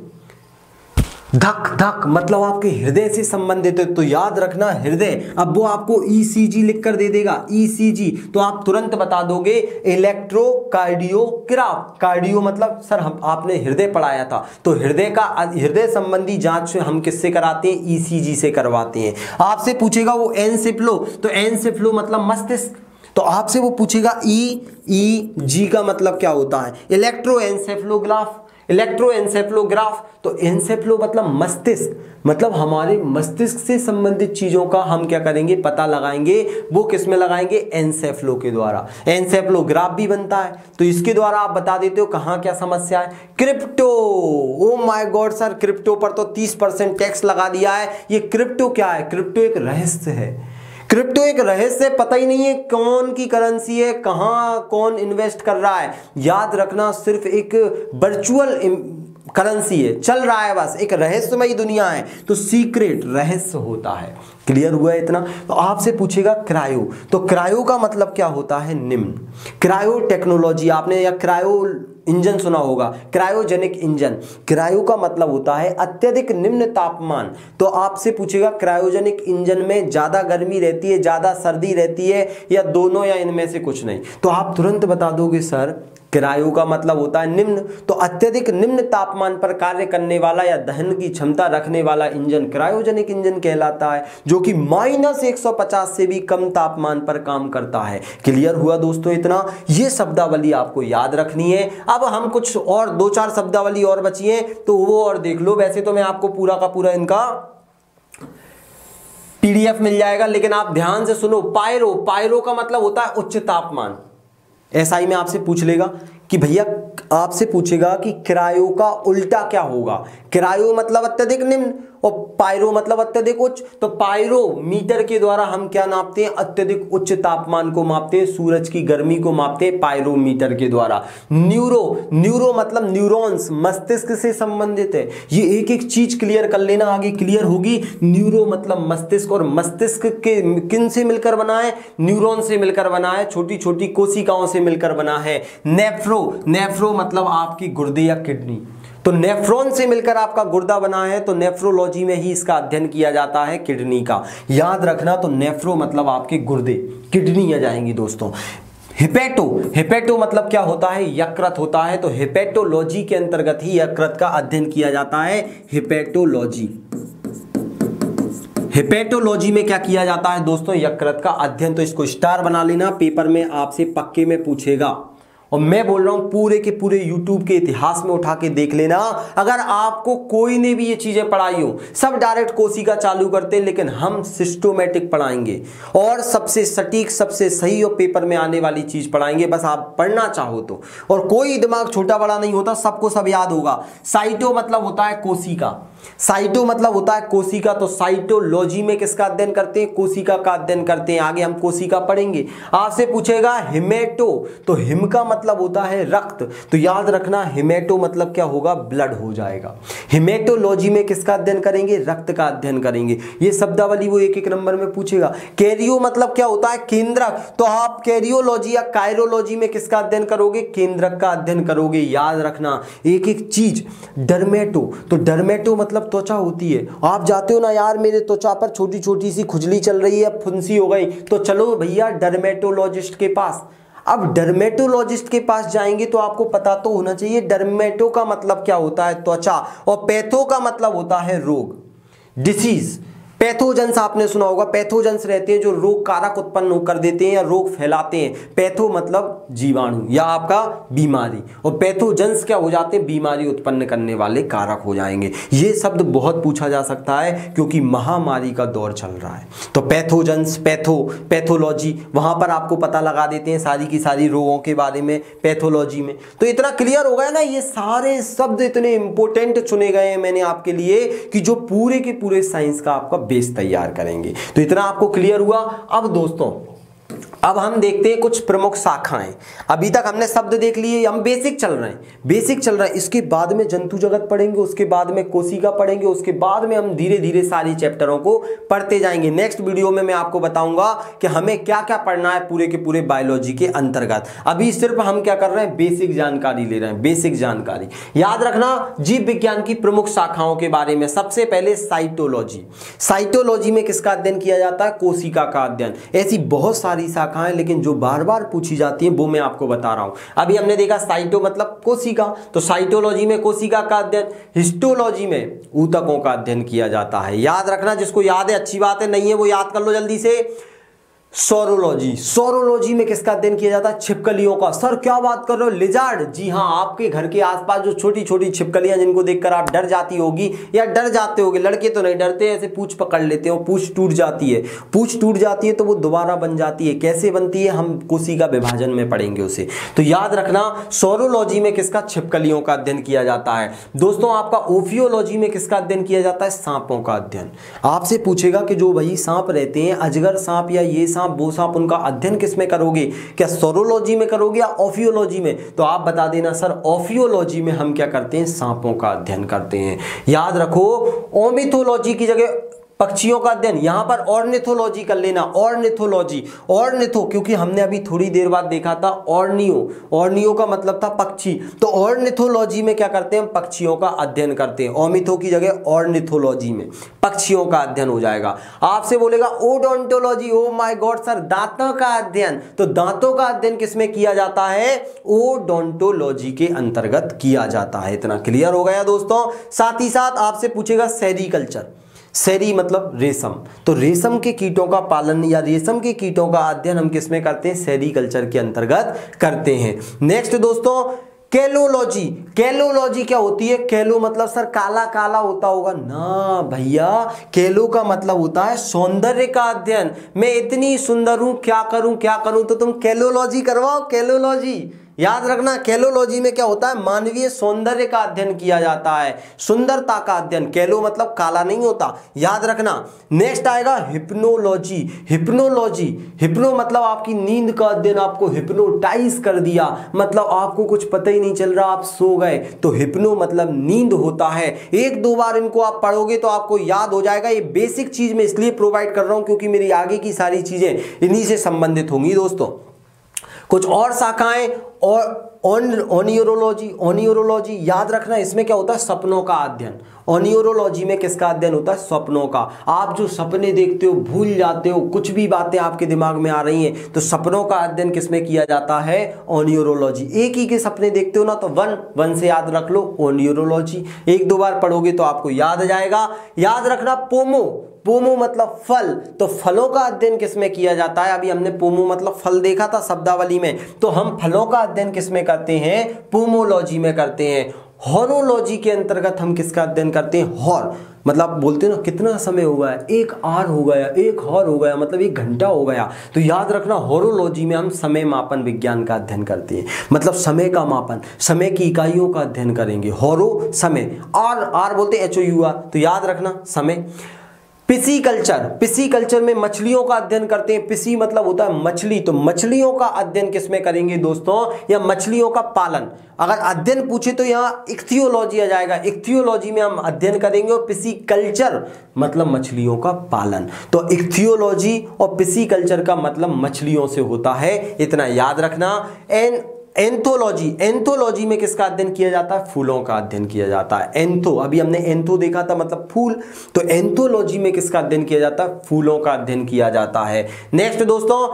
S1: धक धक मतलब आपके हृदय से संबंधित है, तो याद रखना हृदय। अब वो आपको ECG लिख कर दे देगा, ECG, तो आप तुरंत बता दोगे इलेक्ट्रोकार्डियोग्राफ। कार्डियो मतलब सर हम आपने हृदय पढ़ाया था, तो हृदय संबंधी जांच हम किससे कराते हैं? ECG से करवाते हैं। आपसे पूछेगा वो एनसेफ्लो, तो एनसेफ्लो मतलब मस्तिष्क, तो आपसे वो पूछेगा EEG का मतलब क्या होता है? इलेक्ट्रोएन्सेफ्लोग्राफ, इलेक्ट्रोएन्सेफ्लोग्राफ, तो एन्सेफ्लो मतलब मस्तिष्क, मतलब हमारे मस्तिष्क से संबंधित चीजों का हम क्या करेंगे? पता लगाएंगे। वो किस में लगाएंगे? एन्सेफ्लो के द्वारा। एन्सेफ्लोग्राफ भी बनता है, तो इसके द्वारा आप बता देते हो कहाँ क्या समस्या है। Crypto, oh my God sir, crypto पर तो 30% टैक्स लगा दिया है। ये क्रिप्टो क्या है? क्रिप्टो एक रहस्य है। क्रिप्टो एक रहस्य, पता ही नहीं है कौन की करेंसी है, कहां कौन इन्वेस्ट कर रहा है। याद रखना सिर्फ एक वर्चुअल करेंसी है, चल रहा है बस, एक रहस्यमयी दुनिया है, तो सीक्रेट रहस्य होता है। क्लियर हुआ है इतना? तो आपसे पूछेगा क्रायो, तो क्रायो का मतलब क्या होता है? निम्न। क्रायो टेक्नोलॉजी आपने या क्रायो इंजन सुना होगा, क्रायोजेनिक इंजन। क्रायो का मतलब होता है अत्यधिक निम्न तापमान, तो आपसे पूछेगा क्रायोजेनिक इंजन में ज्यादा गर्मी रहती है, ज्यादा सर्दी रहती है, या दोनों, या इनमें से कुछ नहीं, तो आप तुरंत बता दोगे सर क्रायो का मतलब होता है निम्न, तो अत्यधिक निम्न तापमान पर कार्य करने वाला या दहन की क्षमता रखने वाला इंजन क्रायोजेनिक इंजन कहलाता है, जो कि -150 से भी कम तापमान पर काम करता है। क्लियर हुआ दोस्तों इतना? ये शब्दावली आपको याद रखनी है। अब हम कुछ और 2-4 शब्दावली और बची है, तो वो और देख लो। वैसे तो मैं आपको पूरा का पूरा इनका PDF मिल जाएगा, लेकिन आप ध्यान से सुनो। पायरो, पायरो का मतलब होता है उच्च तापमान। SI में आपसे पूछ लेगा कि भैया, आपसे पूछेगा कि क्रायो का उल्टा क्या होगा। क्रायो मतलब अत्यधिक निम्न और पायरो मतलब अत्यधिक उच्च, तो पायरो मीटर के द्वारा हम क्या नापते हैं? अत्यधिक उच्च तापमान को मापते हैं, सूरज की गर्मी को मापते हैं पायरोमीटर के द्वारा। न्यूरो, न्यूरो मतलब न्यूरॉन्स, मस्तिष्क से संबंधित है। ये एक एक चीज क्लियर कर लेना, आगे क्लियर होगी। न्यूरो मतलब मस्तिष्क, और मस्तिष्क के किन से मिलकर बना है? न्यूरॉन से मिलकर बना है, छोटी छोटी कोशिकाओं से मिलकर बना है। नेफ्रो, नेफ्रो मतलब आपकी गुर्दे या किडनी, तो नेफ्रॉन से मिलकर आपका गुर्दा बना है, तो नेफ्रोलॉजी में ही इसका अध्ययन किया जाता है किडनी का। याद रखना, तो नेफ्रो मतलब आपके गुर्दे, किडनी आ जाएंगी दोस्तों। हिपेटो, हिपेटो मतलब क्या होता है? यकृत होता है, तो हिपेटोलॉजी के अंतर्गत ही यकृत का अध्ययन किया जाता है। हिपेटोलॉजी, हिपेटोलॉजी में क्या किया जाता है दोस्तों? यकृत का अध्ययन। तो इसको स्टार बना लेना, पेपर में आपसे पक्के में पूछेगा। और मैं बोल रहा हूं पूरे के पूरे YouTube के इतिहास में उठा के देख लेना, अगर आपको कोई ने भी ये चीजें पढ़ाई हो, सब डायरेक्ट कोशिका चालू करते हैं, लेकिन हम सिस्टोमेटिक पढ़ाएंगे और सबसे सटीक, सबसे सही और पेपर में आने वाली चीज पढ़ाएंगे, बस आप पढ़ना चाहो तो। और कोई दिमाग छोटा बड़ा नहीं होता, सबको सब याद होगा। साइटो मतलब होता है कोशिका, साइटो मतलब होता है कोशिका, तो साइटोलॉजी में किसका अध्ययन करते हैं? कोशिका का अध्ययन करते हैं। आगे हम कोशिका पढ़ेंगे। आपसे पूछेगा हिमेटो, तो हिम का मतलब होता है रक्त, तो याद रखना हिमेटो मतलब क्या होगा? ब्लड हो जाएगा। हिमेटोलॉजी में किसका अध्ययन करेंगे? रक्त का अध्ययन करेंगे। ये शब्दावली वो एक एक नंबर में पूछेगा। कैरियो मतलब क्या होता है? केंद्रक, तो आप कैरियोलॉजी या कायरोलॉजी में किसका अध्ययन करोगे? केंद्रक का अध्ययन करोगे। याद रखना एक एक चीज। डर्मेटो, तो डर्मेटो मतलब त्वचा होती है। आप जाते हो ना, यार मेरे त्वचा पर छोटी छोटी सी खुजली चल रही है, फुंसी हो गई, तो चलो भैया डर्मेटोलॉजिस्ट के पास। अब डर्मेटोलॉजिस्ट के पास जाएंगे तो आपको पता तो होना चाहिए डर्मेटो का मतलब क्या होता है? त्वचा, और पैथो का मतलब होता है रोग, डिसीज। पैथोजेंस आपने सुना होगा, पैथोजेंस रहते हैं जो रोग कारक उत्पन्न कर देते हैं या रोग फैलाते हैं। पैथो मतलब जीवाणु या आपका बीमारी, और पैथोजेंस क्या हो जाते हैं, बीमारी उत्पन्न करने वाले कारक हो जाएंगे। ये शब्द बहुत पूछा जा सकता है क्योंकि महामारी का दौर चल रहा है। तो पैथोजेंस, पैथोलॉजी, वहां पर आपको पता लगा देते हैं सारी की सारी रोगों के बारे में पैथोलॉजी में। तो इतना क्लियर हो गया ना, ये सारे शब्द इतने इंपॉर्टेंट चुने गए हैं मैंने आपके लिए कि जो पूरे के पूरे साइंस का आपका बेस तैयार करेंगे। तो इतना आपको क्लियर हुआ। अब दोस्तों अब हम देखते हैं कुछ प्रमुख शाखाएं। अभी तक हमने शब्द देख लिए, हम बेसिक चल रहे हैं। इसके बाद में जंतु जगत पढ़ेंगे, उसके बाद में कोशिका पढ़ेंगे, उसके बाद में हम धीरे धीरे सारी चैप्टरों को पढ़ते जाएंगे। नेक्स्ट वीडियो में मैं आपको बताऊंगा कि हमें क्या क्या पढ़ना है पूरे के पूरे बायोलॉजी के अंतर्गत। अभी सिर्फ हम क्या कर रहे हैं, बेसिक जानकारी ले रहे हैं, बेसिक जानकारी। याद रखना जीव विज्ञान की प्रमुख शाखाओं के बारे में। सबसे पहले साइटोलॉजी। साइटोलॉजी में किसका अध्ययन किया जाता है, कोशिका का अध्ययन। ऐसी बहुत सारी शाखाएं, लेकिन जो बार बार पूछी जाती है वो मैं आपको बता रहा हूं। अभी हमने देखा साइटो मतलब कोशिका, तो साइटोलॉजी में कोशिका का अध्ययन। हिस्टोलॉजी में ऊतकों का अध्ययन किया जाता है। याद रखना, जिसको याद है अच्छी बात है, नहीं है वो याद कर लो जल्दी से। सौरोलॉजी, सौरोलॉजी में किसका अध्ययन किया जाता है, छिपकलियों का। सर क्या बात कर रहे हो, लिजार्ड? जी हाँ, आपके घर के आसपास जो छोटी छोटी छिपकलियां जिनको देखकर आप डर जाती होगी या डर जाते होगे। लड़के तो नहीं डरते, ऐसे पूंछ पकड़ लेते हो, पूंछ टूट जाती है। पूंछ टूट जाती है तो वो दोबारा बन जाती है। कैसे बनती है, हम कोशिका विभाजन में पढ़ेंगे उसे। तो याद रखना, सौरोलॉजी में किसका, छिपकलियों का अध्ययन किया जाता है। दोस्तों आपका ओफियोलॉजी में किसका अध्ययन किया जाता है, सांपों का अध्ययन। आपसे पूछेगा कि जो भाई सांप रहते हैं, अजगर सांप या ये वो सांप, उनका अध्ययन किस में करोगे, क्या सौरोलॉजी में करोगे या ओफियोलॉजी में? तो आप बता देना सर ओफियोलॉजी में हम क्या करते हैं, सांपों का अध्ययन करते हैं। याद रखो, ओर्निथोलॉजी की जगह पक्षियों का अध्ययन, यहां पर ऑर्निथोलॉजी कर लेना। ऑर्निथोलॉजी, ऑर्निथो क्योंकि हमने अभी थोड़ी देर बाद देखा था ऑर्नियो का मतलब था पक्षी। तो ऑर्निथोलॉजी में क्या करते हैं, हम पक्षियों का अध्ययन करते हैं। ओमिथो की जगह ऑर्निथोलॉजी में पक्षियों का अध्ययन हो जाएगा। आपसे बोलेगा odontology, oh my God sir, दांतों का अध्ययन। तो दांतों का अध्ययन किसमें किया जाता है, ओडोंटोलॉजी के अंतर्गत किया जाता है। इतना क्लियर हो गया दोस्तों। साथ ही साथ आपसे पूछेगा सेरीकल्चर। सेरी मतलब रेशम, तो रेशम के कीटों का पालन या रेशम के कीटों का अध्ययन हम किसमें करते हैं, सेरीकल्चर के अंतर्गत करते हैं। नेक्स्ट दोस्तों केलोलॉजी। केलोलॉजी क्या होती है, केलो मतलब सर काला काला होता होगा ना भैया, केलो का मतलब होता है सौंदर्य का अध्ययन। मैं इतनी सुंदर हूं, क्या करूं तो तुम केलोलॉजी करवाओ, केलोलॉजी। याद रखना, केलोलॉजी में क्या होता है, मानवीय सौंदर्य का अध्ययन किया जाता है, सुंदरता का अध्ययन। केलो मतलब काला नहीं होता, याद रखना। नेक्स्ट आएगा हिप्नोलॉजी। हिप्नोलॉजी, हिप्नो मतलब आपकी नींद का अध्ययन, आपको हिप्नोटाइज कर दिया, मतलब आपको कुछ पता ही नहीं चल रहा, आप सो गए। तो हिप्नो मतलब नींद होता है। एक दो बार इनको आप पढ़ोगे तो आपको याद हो जाएगा। ये बेसिक चीज मैं इसलिए प्रोवाइड कर रहा हूं क्योंकि मेरी आगे की सारी चीजें इन्हीं से संबंधित होंगी दोस्तों। कुछ और शाखाएं और ओनियोरोलॉजी। ओनियोरोलॉजी याद रखना, इसमें क्या होता है, सपनों का अध्ययन। ओनियोरोलॉजी में किसका अध्ययन होता है, स्वप्नों का। आप जो सपने देखते हो, भूल जाते हो, कुछ भी बातें आपके दिमाग में आ रही हैं, तो सपनों का अध्ययन किसमें किया जाता है, ओनियोरोलॉजी। एक ही के सपने देखते हो ना, तो वन से याद रख लो, ओनियोरोलॉजी। एक दो बार पढ़ोगे तो आपको याद आ जाएगा। याद रखना पोमो, पोमो मतलब फल, तो फलों का अध्ययन किसमें किया जाता है। अभी हमने पोमो मतलब फल देखा था शब्दावली में, तो हम फलों का अध्ययन किसमें करते हैं, पोमोलॉजी में करते हैं। हॉरोलॉजी के अंतर्गत हम किसका अध्ययन करते हैं, हॉर मतलब बोलते हैं ना कितना समय हो गया, एक आर हो गया, एक हॉर हो गया, मतलब एक घंटा हो गया। तो याद रखना, हॉरोलॉजी में हम समय मापन विज्ञान का अध्ययन करते हैं, मतलब समय का मापन, समय की इकाइयों का अध्ययन करेंगे। हॉरो समय, आर बोलते हैं HOUR, तो याद रखना समय। पिसीकल्चर, पिसीकल्चर में मछलियों का अध्ययन करते हैं। पिसी मतलब होता है मछली, तो मछलियों का अध्ययन किसमें करेंगे दोस्तों, या मछलियों का पालन। अगर अध्ययन पूछे तो यहाँ इक्थियोलॉजी आ जाएगा, इक्थियोलॉजी में हम अध्ययन करेंगे। और पिसीकल्चर मतलब मछलियों का पालन, तो इक्थियोलॉजी और पिसीकल्चर का मतलब मछलियों से होता है, इतना याद रखना। एंथोलॉजी, एंथोलॉजी में किसका अध्ययन किया जाता है, फूलों का अध्ययन किया जाता है। एंथो, अभी हमने एंथो देखा था मतलब फूल, तो एंथोलॉजी में किसका अध्ययन किया जाता है, फूलों का अध्ययन किया जाता है। नेक्स्ट दोस्तों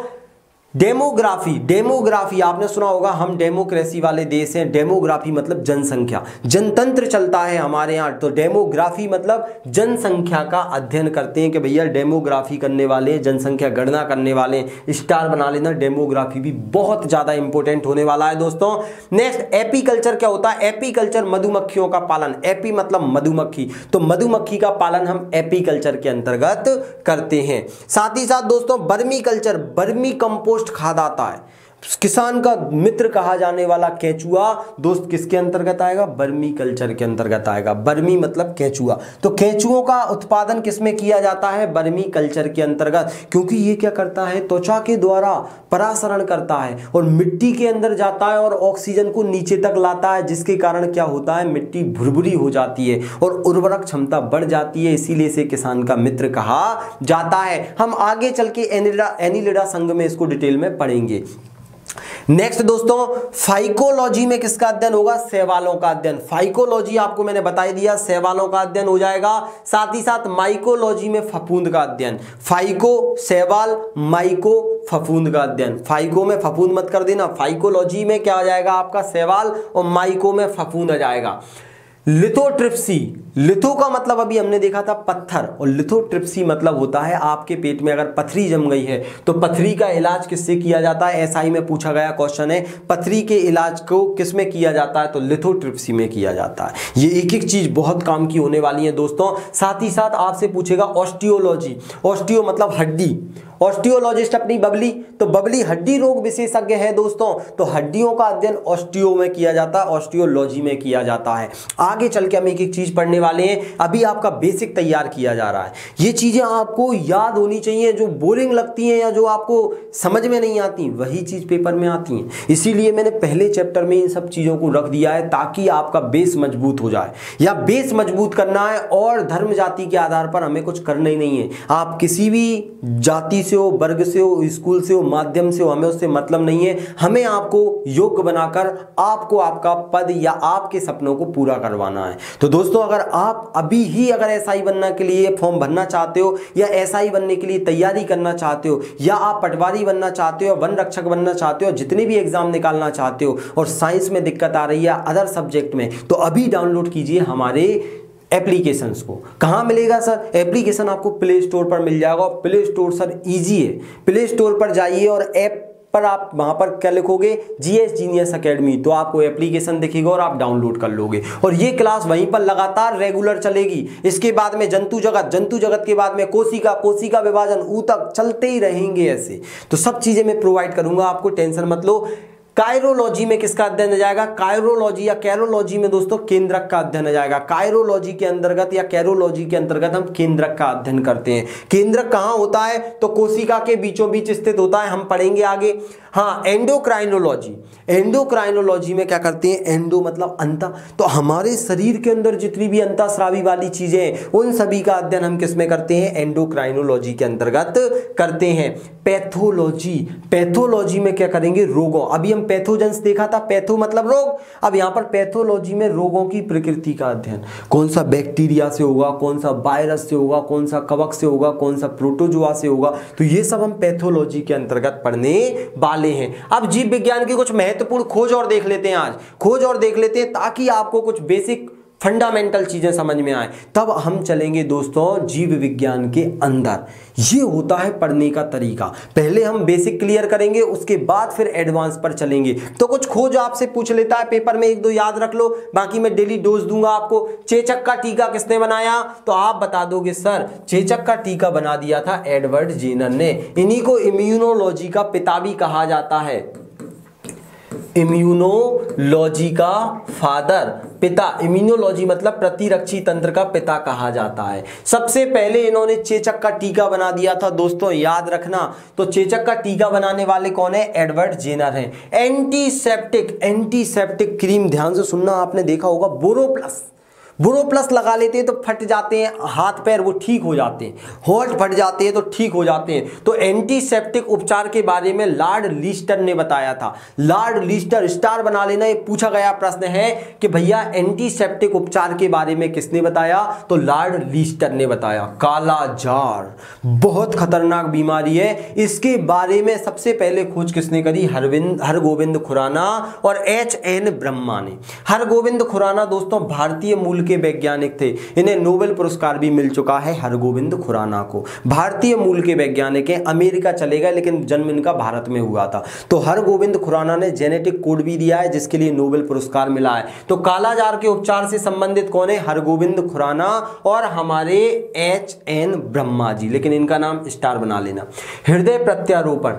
S1: डेमोग्राफी, डेमोग्राफी आपने सुना होगा, हम डेमोक्रेसी वाले देश हैं। डेमोग्राफी मतलब जनसंख्या, जनतंत्र चलता है हमारे यहाँ। तो डेमोग्राफी मतलब जनसंख्या का अध्ययन करते हैं कि भैया डेमोग्राफी करने वाले, जनसंख्या गणना करने वाले, स्टार बना लेना। डेमोग्राफी भी बहुत ज्यादा इंपॉर्टेंट होने वाला है दोस्तों। नेक्स्ट एपीकल्चर क्या होता है? एपीकल्चर मधुमक्खियों का पालन, एपी मतलब मधुमक्खी, तो मधुमक्खी का पालन हम एपीकल्चर के अंतर्गत करते हैं। साथ ही साथ दोस्तों वर्मी कल्चर, वर्मी कंपोस्ट खाद आता है। किसान का मित्र कहा जाने वाला केचुआ दोस्त किसके अंतर्गत आएगा? वर्मी कल्चर के अंतर्गत आएगा। वर्मी मतलब केचुआ, तो केचुओं का उत्पादन किसमें किया जाता है? वर्मी कल्चर के अंतर्गत, क्योंकि ये क्या करता है? त्वचा के द्वारा परासरण करता है और मिट्टी के अंदर जाता है और ऑक्सीजन को नीचे तक लाता है, जिसके कारण क्या होता है? मिट्टी भुरभुरी हो जाती है और उर्वरक क्षमता बढ़ जाती है, इसीलिए इसे किसान का मित्र कहा जाता है। हम आगे चल के एनिलिडा संघ में इसको डिटेल में पढ़ेंगे। नेक्स्ट दोस्तों फाइकोलॉजी में किसका अध्ययन होगा? शैवालों का अध्ययन। फाइकोलॉजी आपको मैंने बता दिया, शैवालों का अध्ययन हो जाएगा। साथ ही साथ माइकोलॉजी में फफूंद का अध्ययन। फाइको शैवाल, माइको फफूंद का अध्ययन। फाइको में फफूंद मत कर देना, फाइकोलॉजी में क्या आ जाएगा आपका? शैवाल, और माइको में फफूंद आ जाएगा। लिथोट्रिप्सी, लिथो का मतलब अभी हमने देखा था पत्थर, और लिथोट्रिप्सी मतलब होता है आपके पेट में अगर पथरी जम गई है तो पथरी का इलाज किससे किया जाता है? एसआई में पूछा गया क्वेश्चन है, पथरी के इलाज को किसमें किया जाता है? तो लिथोट्रिप्सी में किया जाता है। ये एक एक चीज बहुत काम की होने वाली है दोस्तों। साथ ही साथ आपसे पूछेगा ऑस्टियोलॉजी, ऑस्टियो मतलब हड्डी, ऑस्टियोलॉजिस्ट अपनी बबली, तो बबली हड्डी रोग विशेषज्ञ है दोस्तों, तो हड्डियों का अध्ययन ऑस्टियो में किया जाता है, ऑस्टियोलॉजी में किया जाता है। आगे चल के हम एक एक चीज पढ़ने वाले हैं। अभी आपका बेसिक तैयार किया जा रहा है, ये चीजें आपको याद होनी चाहिए। जो बोरिंग लगती हैं या जो आपको समझ में नहीं आती वही चीज पेपर में आती हैं, इसीलिए मैंने पहले चैप्टर में इन सब चीजों को रख दिया है ताकि आपका बेस मजबूत हो जाए। या बेस मजबूत करना है और धर्म जाति के आधार पर हमें कुछ करना ही नहीं है। आप किसी भी जाति से हो, वर्ग से हो, स्कूल से हो, माध्यम से हो, हमें उससे मतलब नहीं है। हमें आपको योग्य बनाकर आपको आपका पद या आपके सपनों को पूरा करवाना है। तो दोस्तों अगर आप अभी ही अगर एसआई बनने के लिए फॉर्म भरना चाहते हो, या एसआई बनने के लिए तैयारी करना चाहते हो, या आप पटवारी बनना चाहते हो, वन रक्षक बनना चाहते हो, जितने भी एग्जाम निकालना चाहते हो और साइंस में दिक्कत आ रही है अदर सब्जेक्ट में, तो अभी डाउनलोड कीजिए हमारे एप्लीकेशंस को। कहाँ मिलेगा सर? एप्लीकेशन आपको प्ले स्टोर पर मिल जाएगा। प्ले स्टोर सर इजी है, प्ले स्टोर पर जाइए और ऐप पर आप वहां पर क्या लिखोगे? जीएस जीनियस एकेडमी, तो आपको एप्लीकेशन दिखेगा और आप डाउनलोड कर लोगे। और ये क्लास वहीं पर लगातार रेगुलर चलेगी। इसके बाद में जंतु जगत, जंतु जगत के बाद में कोशिका, कोशिका विभाजन, ऊतक, चलते ही रहेंगे ऐसे। तो सब चीजें मैं प्रोवाइड करूंगा आपको, टेंशन मत लो। कायरोलॉजी में किसका अध्ययन आ जाएगा? कायरोलॉजी या कैरोलॉजी में दोस्तों केंद्रक का अध्ययन आ जाएगा। कायरोलॉजी के अंतर्गत या कैरोलॉजी के अंतर्गत हम केंद्रक का अध्ययन करते हैं। केंद्रक कहाँ होता है? तो कोशिका के बीचों बीच स्थित होता है, हम पढ़ेंगे आगे। हाँ, एंडोक्राइनोलॉजी, एंडोक्राइनोलॉजी में क्या करते हैं? एंडो मतलब अंता, तो हमारे शरीर के अंदर जितनी भी अंतःस्रावी वाली चीजें हैं उन सभी का अध्ययन हम किसमें करते हैं? एंडोक्राइनोलॉजी के अंतर्गत करते हैं। पैथोलॉजी, पैथोलॉजी में क्या करेंगे? रोगों, अभी हम पैथोजेंस देखा था, पैथो मतलब रोग, अब यहाँ पर पैथोलॉजी में रोगों की प्रकृति का अध्ययन। कौन सा बैक्टीरिया से होगा, कौन सा वायरस से होगा, कौन सा कवक से होगा, कौन सा प्रोटोजोआ से होगा, तो ये सब हम पैथोलॉजी के अंतर्गत पढ़ने वाले हैं। अब जीव विज्ञान की कुछ महत्वपूर्ण खोज और देख लेते हैं, आज खोज और देख लेते हैं ताकि आपको कुछ बेसिक फंडामेंटल चीजें समझ में आए। तब हम चलेंगे दोस्तों जीव विज्ञान के अंदर। ये होता है पढ़ने का तरीका, पहले हम बेसिक क्लियर करेंगे, उसके बाद फिर एडवांस पर चलेंगे। तो कुछ खोज आपसे पूछ लेता है पेपर में, एक दो याद रख लो, बाकी मैं डेली डोज दूंगा आपको। चेचक का टीका किसने बनाया? तो आप बता दोगे सर चेचक का टीका बना दिया था एडवर्ड जेनर ने। इन्हीं को इम्यूनोलॉजी का पिता भी कहा जाता है, इम्यूनोलॉजी का फादर, पिता। इम्यूनोलॉजी मतलब प्रतिरक्षी तंत्र का पिता कहा जाता है। सबसे पहले इन्होंने चेचक का टीका बना दिया था दोस्तों, याद रखना। तो चेचक का टीका बनाने वाले कौन है? एडवर्ड जेनर हैं। एंटीसेप्टिक, एंटीसेप्टिक क्रीम, ध्यान से सुनना, आपने देखा होगा बोरोप्लस, बोरोप्लस लगा लेते हैं तो फट जाते हैं हाथ पैर, वो ठीक हो जाते हैं, होंठ फट जाते हैं तो ठीक हो जाते हैं। तो एंटीसेप्टिक उपचार के बारे में लॉर्ड लीस्टर ने बताया था। लॉर्ड लीस्टर, स्टार बना लेना, ये पूछा गया प्रश्न है कि भैया एंटीसेप्टिक उपचार के बारे में किसने बताया, तो लॉर्ड लीस्टर ने बताया। काला जार बहुत खतरनाक बीमारी है, इसके बारे में सबसे पहले खोज किसने करी, हरगोविंद खुराना और H.N. ब्रह्मा ने। हरगोविंद खुराना दोस्तों भारतीय मूल के वैज्ञानिक थे, इन्हें नोबेल पुरस्कार भी मिल चुका है हरगोविंद खुराना को। भारतीय मूल के वैज्ञानिक हैं, अमेरिका चले गए लेकिन जन्म इनका भारत में हुआ था। तो हरगोविंद खुराना ने जेनेटिक कोड भी दिया है जिसके लिए नोबेल पुरस्कार मिला है। तो कालाजार के उपचार से संबंधित कौन है, हरगोविंद खुराना और हमारे H.N. ब्रह्मा जी, लेकिन इनका नाम स्टार बना लेना। हृदय प्रत्यारोपण,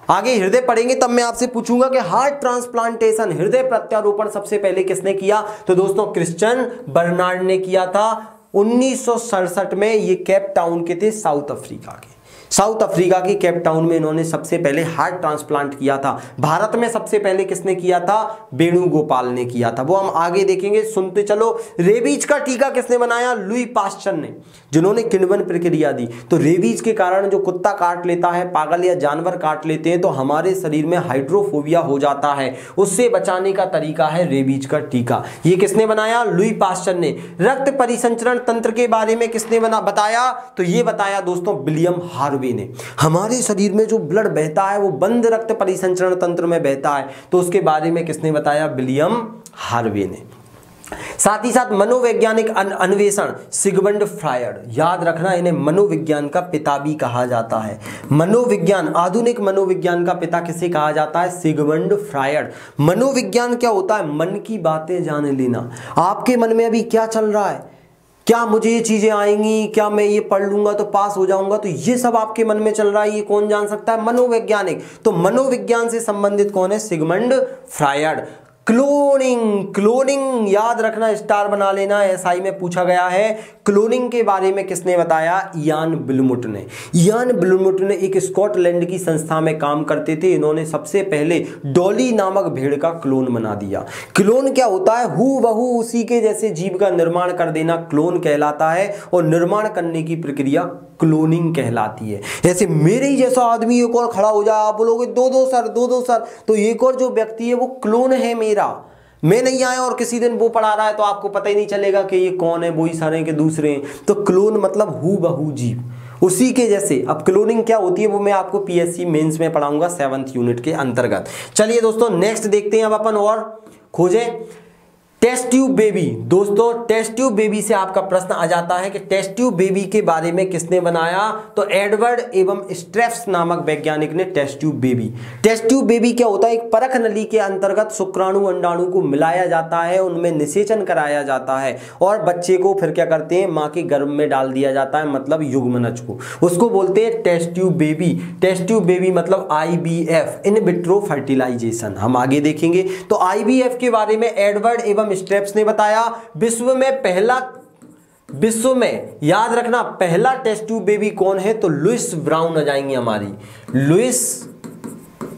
S1: आगे हृदय पढ़ेंगे तब मैं आपसे पूछूंगा कि हार्ट ट्रांसप्लांटेशन, हृदय प्रत्यारोपण सबसे पहले किसने किया, तो दोस्तों क्रिश्चियन बर्नार्ड ने किया था 1967 में। ये केप टाउन के थे, साउथ अफ्रीका के। साउथ अफ्रीका की केप टाउन में इन्होंने सबसे पहले हार्ट ट्रांसप्लांट किया था। भारत में सबसे पहले किसने किया था, वेणुगोपाल ने किया था, वो हम आगे देखेंगे, सुनते चलो। रेबीज का टीका किसने बनाया, लुई पास्चर ने, जिन्होंने किण्वन प्रक्रिया दी। तो रेबीज के कारण जो कुत्ता काट लेता है, पागल या जानवर काट लेते हैं, तो हमारे शरीर में हाइड्रोफोबिया हो जाता है, उससे बचाने का तरीका है रेबीज का टीका। ये किसने बनाया, लुई पास्चर ने। रक्त परिसंचरण तंत्र के बारे में किसने बताया, तो ये बताया दोस्तों विलियम हार्वे ने। हमारे शरीर में जो ब्लड बहता है वो बंद रक्त परिसंचरण तंत्र में बहता है, तो उसके बारे में किसने बताया, विलियम हार्वे ने। साथ ही साथ मनोवैज्ञानिक अन्वेषण, सिगमंड फ्रायड, याद रखना इन्हें मनोविज्ञान का पिता भी कहा जाता है। मनोविज्ञान, आधुनिक मनोविज्ञान का पिता किसे कहा जाता है, सिगमंड फ्रायड। मनोविज्ञान क्या होता है, मन की बातें जान लेना, आपके मन में अभी क्या चल रहा है, क्या मुझे ये चीजें आएंगी, क्या मैं ये पढ़ लूंगा तो पास हो जाऊंगा, तो ये सब आपके मन में चल रहा है, ये कौन जान सकता है, मनोवैज्ञानिक। तो मनोविज्ञान से संबंधित कौन है, सिगमंड फ्रायड। क्लोनिंग, क्लोनिंग याद रखना, स्टार बना लेना, एसआई में पूछा गया है। क्लोनिंग के बारे में किसने बताया, इयान बिलमुट ने। इयान बिलमुट ने एक स्कॉटलैंड की संस्था में काम करते थे, इन्होंने सबसे पहले डॉली नामक भेड़ का क्लोन बना दिया। क्लोन क्या होता है, हूबहू उसी के जैसे जीव का निर्माण कर देना क्लोन कहलाता है, और निर्माण करने की प्रक्रिया क्लोनिंग कहलाती है। ऐसे मेरे ही जैसा आदमी एक और खड़ा हो जाए, आप बोलोगे दो दो सर, तो एक और जो व्यक्ति है वो क्लोन है मेरा, मैं नहीं आया और किसी दिन वो पढ़ा रहा है तो आपको पता ही नहीं चलेगा कि ये कौन है, वही सारे के दूसरे हैं। तो क्लोन मतलब हूबहू जीव, उसी के जैसे। अब क्लोनिंग क्या होती है वो मैं आपको पीएससी मेंस में पढ़ाऊंगा 7th यूनिट के अंतर्गत। चलिए दोस्तों नेक्स्ट देखते हैं अब अपन और खोजें टेस्ट ट्यूब बेबी। दोस्तों टेस्ट ट्यूब बेबी से आपका प्रश्न आ जाता है कि टेस्ट ट्यूब बेबी के बारे में किसने बनाया, तो एडवर्ड एवं स्ट्रेफ्स नामक वैज्ञानिक ने test tube baby. Test tube baby क्या होता है, एक परख नली के अंतर्गत शुक्राणु अंडाणु को मिलाया जाता है, उनमें निषेचन कराया जाता है और बच्चे को फिर क्या करते हैं, मां के गर्भ में डाल दिया जाता है, मतलब युग्मनज को, उसको बोलते हैं test tube baby. Test tube baby मतलब IVF, इन विट्रो फर्टिलाइजेशन, हम आगे देखेंगे। तो IVF के बारे में एडवर्ड एवं स्ट्रेप्स ने बताया। विश्व में याद रखना पहला टेस्ट ट्यूब बेबी कौन है, तो लुइस ब्राउन आ जाएंगी हमारी, लुइस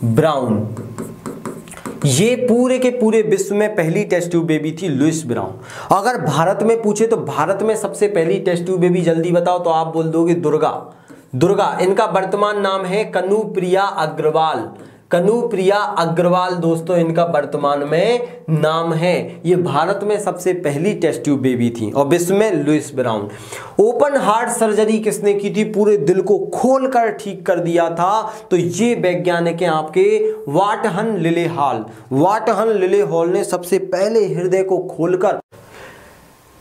S1: ब्राउन। ये पूरे के पूरे विश्व में पहली टेस्ट ट्यूब बेबी थी लुइस ब्राउन। अगर भारत में पूछे तो भारत में सबसे पहली टेस्ट ट्यूब बेबी जल्दी बताओ, तो आप बोल दोगे दुर्गा। इनका वर्तमान नाम है कनुप्रिया अग्रवाल। कनुप्रिया अग्रवाल दोस्तों इनका वर्तमान में नाम है। ये भारत में सबसे पहली टेस्ट ट्यूब बेबी थी और विश्व में Louise Brown. Open heart surgery किसने की थी, पूरे दिल को खोलकर ठीक कर दिया था, तो ये वैज्ञानिक हैं आपके वाटहन लिलेहॉल ने सबसे पहले हृदय को खोलकर।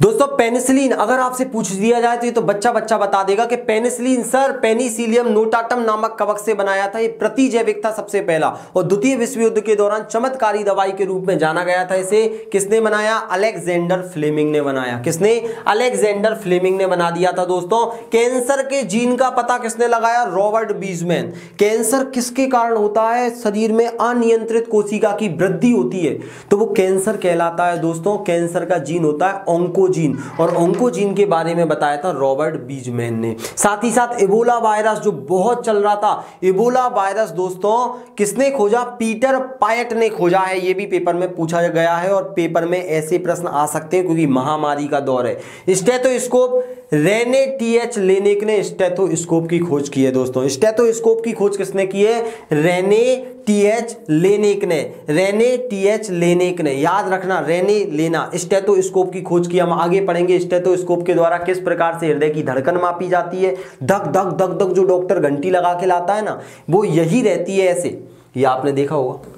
S1: दोस्तों पेनिसिलिन अगर आपसे पूछ दिया जाए तो ये तो बच्चा बता देगा कि पेनिसिलिन सर पेनिसिलियम नोटाटम नामक कवक से बनाया था। ये प्रतिजैविक था सबसे पहला और द्वितीय विश्व युद्ध के दौरान चमत्कारी दवाई के रूप में जाना गया था। इसे किसने बनाया, अलेक्जेंडर फ्लेमिंग ने बनाया। किसने, अलेक्जेंडर फ्लेमिंग ने बना दिया था। दोस्तों कैंसर के जीन का पता किसने लगाया, रॉबर्ट बीजमैन। कैंसर किसके कारण होता है, शरीर में अनियंत्रित कोशिका की वृद्धि होती है तो वो कैंसर कहलाता है। दोस्तों कैंसर का जीन होता है ऑन्को ओंकोजीन, और ओंकोजीन के बारे में बताया था रॉबर्ट बीजमैन ने। साथ ही साथ इबोला वायरस जो बहुत चल रहा था, इबोला वायरस दोस्तों किसने खोजा? पीटर पायट ने खोजा है। ये भी पेपर में पूछा गया है और पेपर में ऐसे प्रश्न आ सकते हैं क्योंकि महामारी का दौर है। स्टेथोस्कोप, रेने टीएच लेनिक ने स्टेथोस्कोप की खोज की है दोस्तों। स्टेथोस्कोप की खोज किसने की है? रेने टीएच लेनिक ने, रेने टीएच लेनिक ने, याद रखना रेने लेना, स्टेथोस्कोप की खोज की। हम आगे पढ़ेंगे स्टेथोस्कोप के द्वारा किस प्रकार से हृदय की धड़कन मापी जाती है। धक धक धक धक जो डॉक्टर घंटी लगा के लाता है ना, वो यही रहती है ऐसे, ये आपने देखा होगा,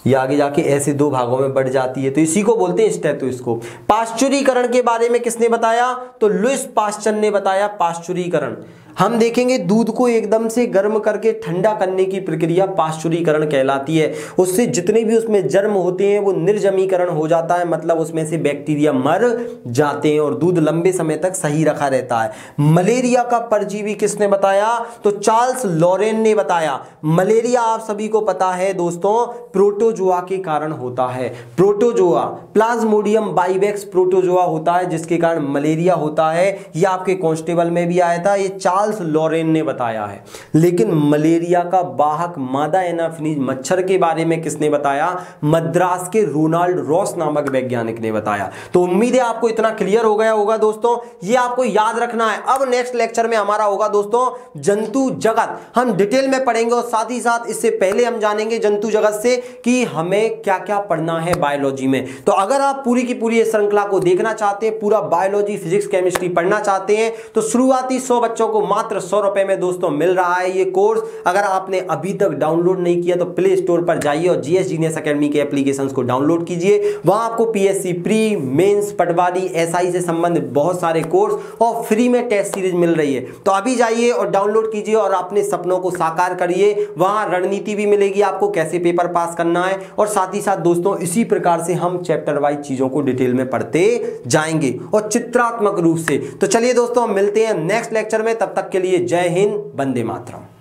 S1: ये आगे जाके ऐसे दो भागों में बढ़ जाती है, तो इसी को बोलते हैं स्टेथोस्कोप। पाश्चुरीकरण के बारे में किसने बताया? तो लुईस पाश्चर ने बताया पाश्चुरीकरण। हम देखेंगे दूध को एकदम से गर्म करके ठंडा करने की प्रक्रिया पाश्चुरीकरण कहलाती है। उससे जितने भी उसमें जर्म होते हैं वो निर्जमीकरण हो जाता है, मतलब उसमें से बैक्टीरिया मर जाते हैं और दूध लंबे समय तक सही रखा रहता है। मलेरिया का परजीवी किसने बताया? तो चार्ल्स लॉरेन ने बताया। मलेरिया आप सभी को पता है दोस्तों प्रोटोजोआ के कारण होता है। प्रोटोजोआ, प्लाज्मोडियम बाइवेक्स प्रोटोजोआ होता है जिसके कारण मलेरिया होता है। यह आपके कांस्टेबल में भी आया था, ये चार्ल्स लॉरेन ने बताया है। लेकिन मलेरिया का वाहक मादा एनाफिनीज मच्छर के बारे में किसने बताया? मद्रास के रोनाल्ड रॉस नामक वैज्ञानिक ने बताया। तो उम्मीद है आपको इतना क्लियर हो गया होगा दोस्तों, ये आपको याद रखना है। अब नेक्स्ट लेक्चर में हमारा होगा दोस्तों जंतु जगत, हम डिटेल में पढ़ेंगे और साथ ही साथ इससे पहले हम जानेंगे जंतु जगत से कि हमें क्या क्या पढ़ना है बायोलॉजी में। तो अगर आप पूरी की पूरी श्रृंखला को देखना चाहते हैं, पूरा बायोलॉजी फिजिक्स केमिस्ट्री पढ़ना चाहते हैं, तो शुरुआती 100 बच्चों को मात्र 100 रुपए में दोस्तों मिल रहा है ये कोर्स। अगर आपने अभी तक डाउनलोड नहीं किया तो प्ले स्टोर पर जाइए और जीएस जीनियस एकेडमी के एप्लीकेशंस को डाउनलोड कीजिए। वहां आपको पीएससी प्री, मेंस, पटवारी, एसआई से संबंधित बहुत सारे कोर्स और फ्री में टेस्ट सीरीज मिल रही है। तो अभी जाइए और डाउनलोड कीजिए और अपने सपनों को साकार करिए। वहां रणनीति भी मिलेगी आपको कैसे पेपर पास करना है, और साथ ही साथ दोस्तों इसी प्रकार से हम चैप्टर वाइज चीजों को डिटेल में पढ़ते जाएंगे और चित्रात्मक रूप से। तो चलिए दोस्तों हम मिलते हैं नेक्स्ट लेक्चर में, तब तक के लिए जय हिंद, वंदे मातरम।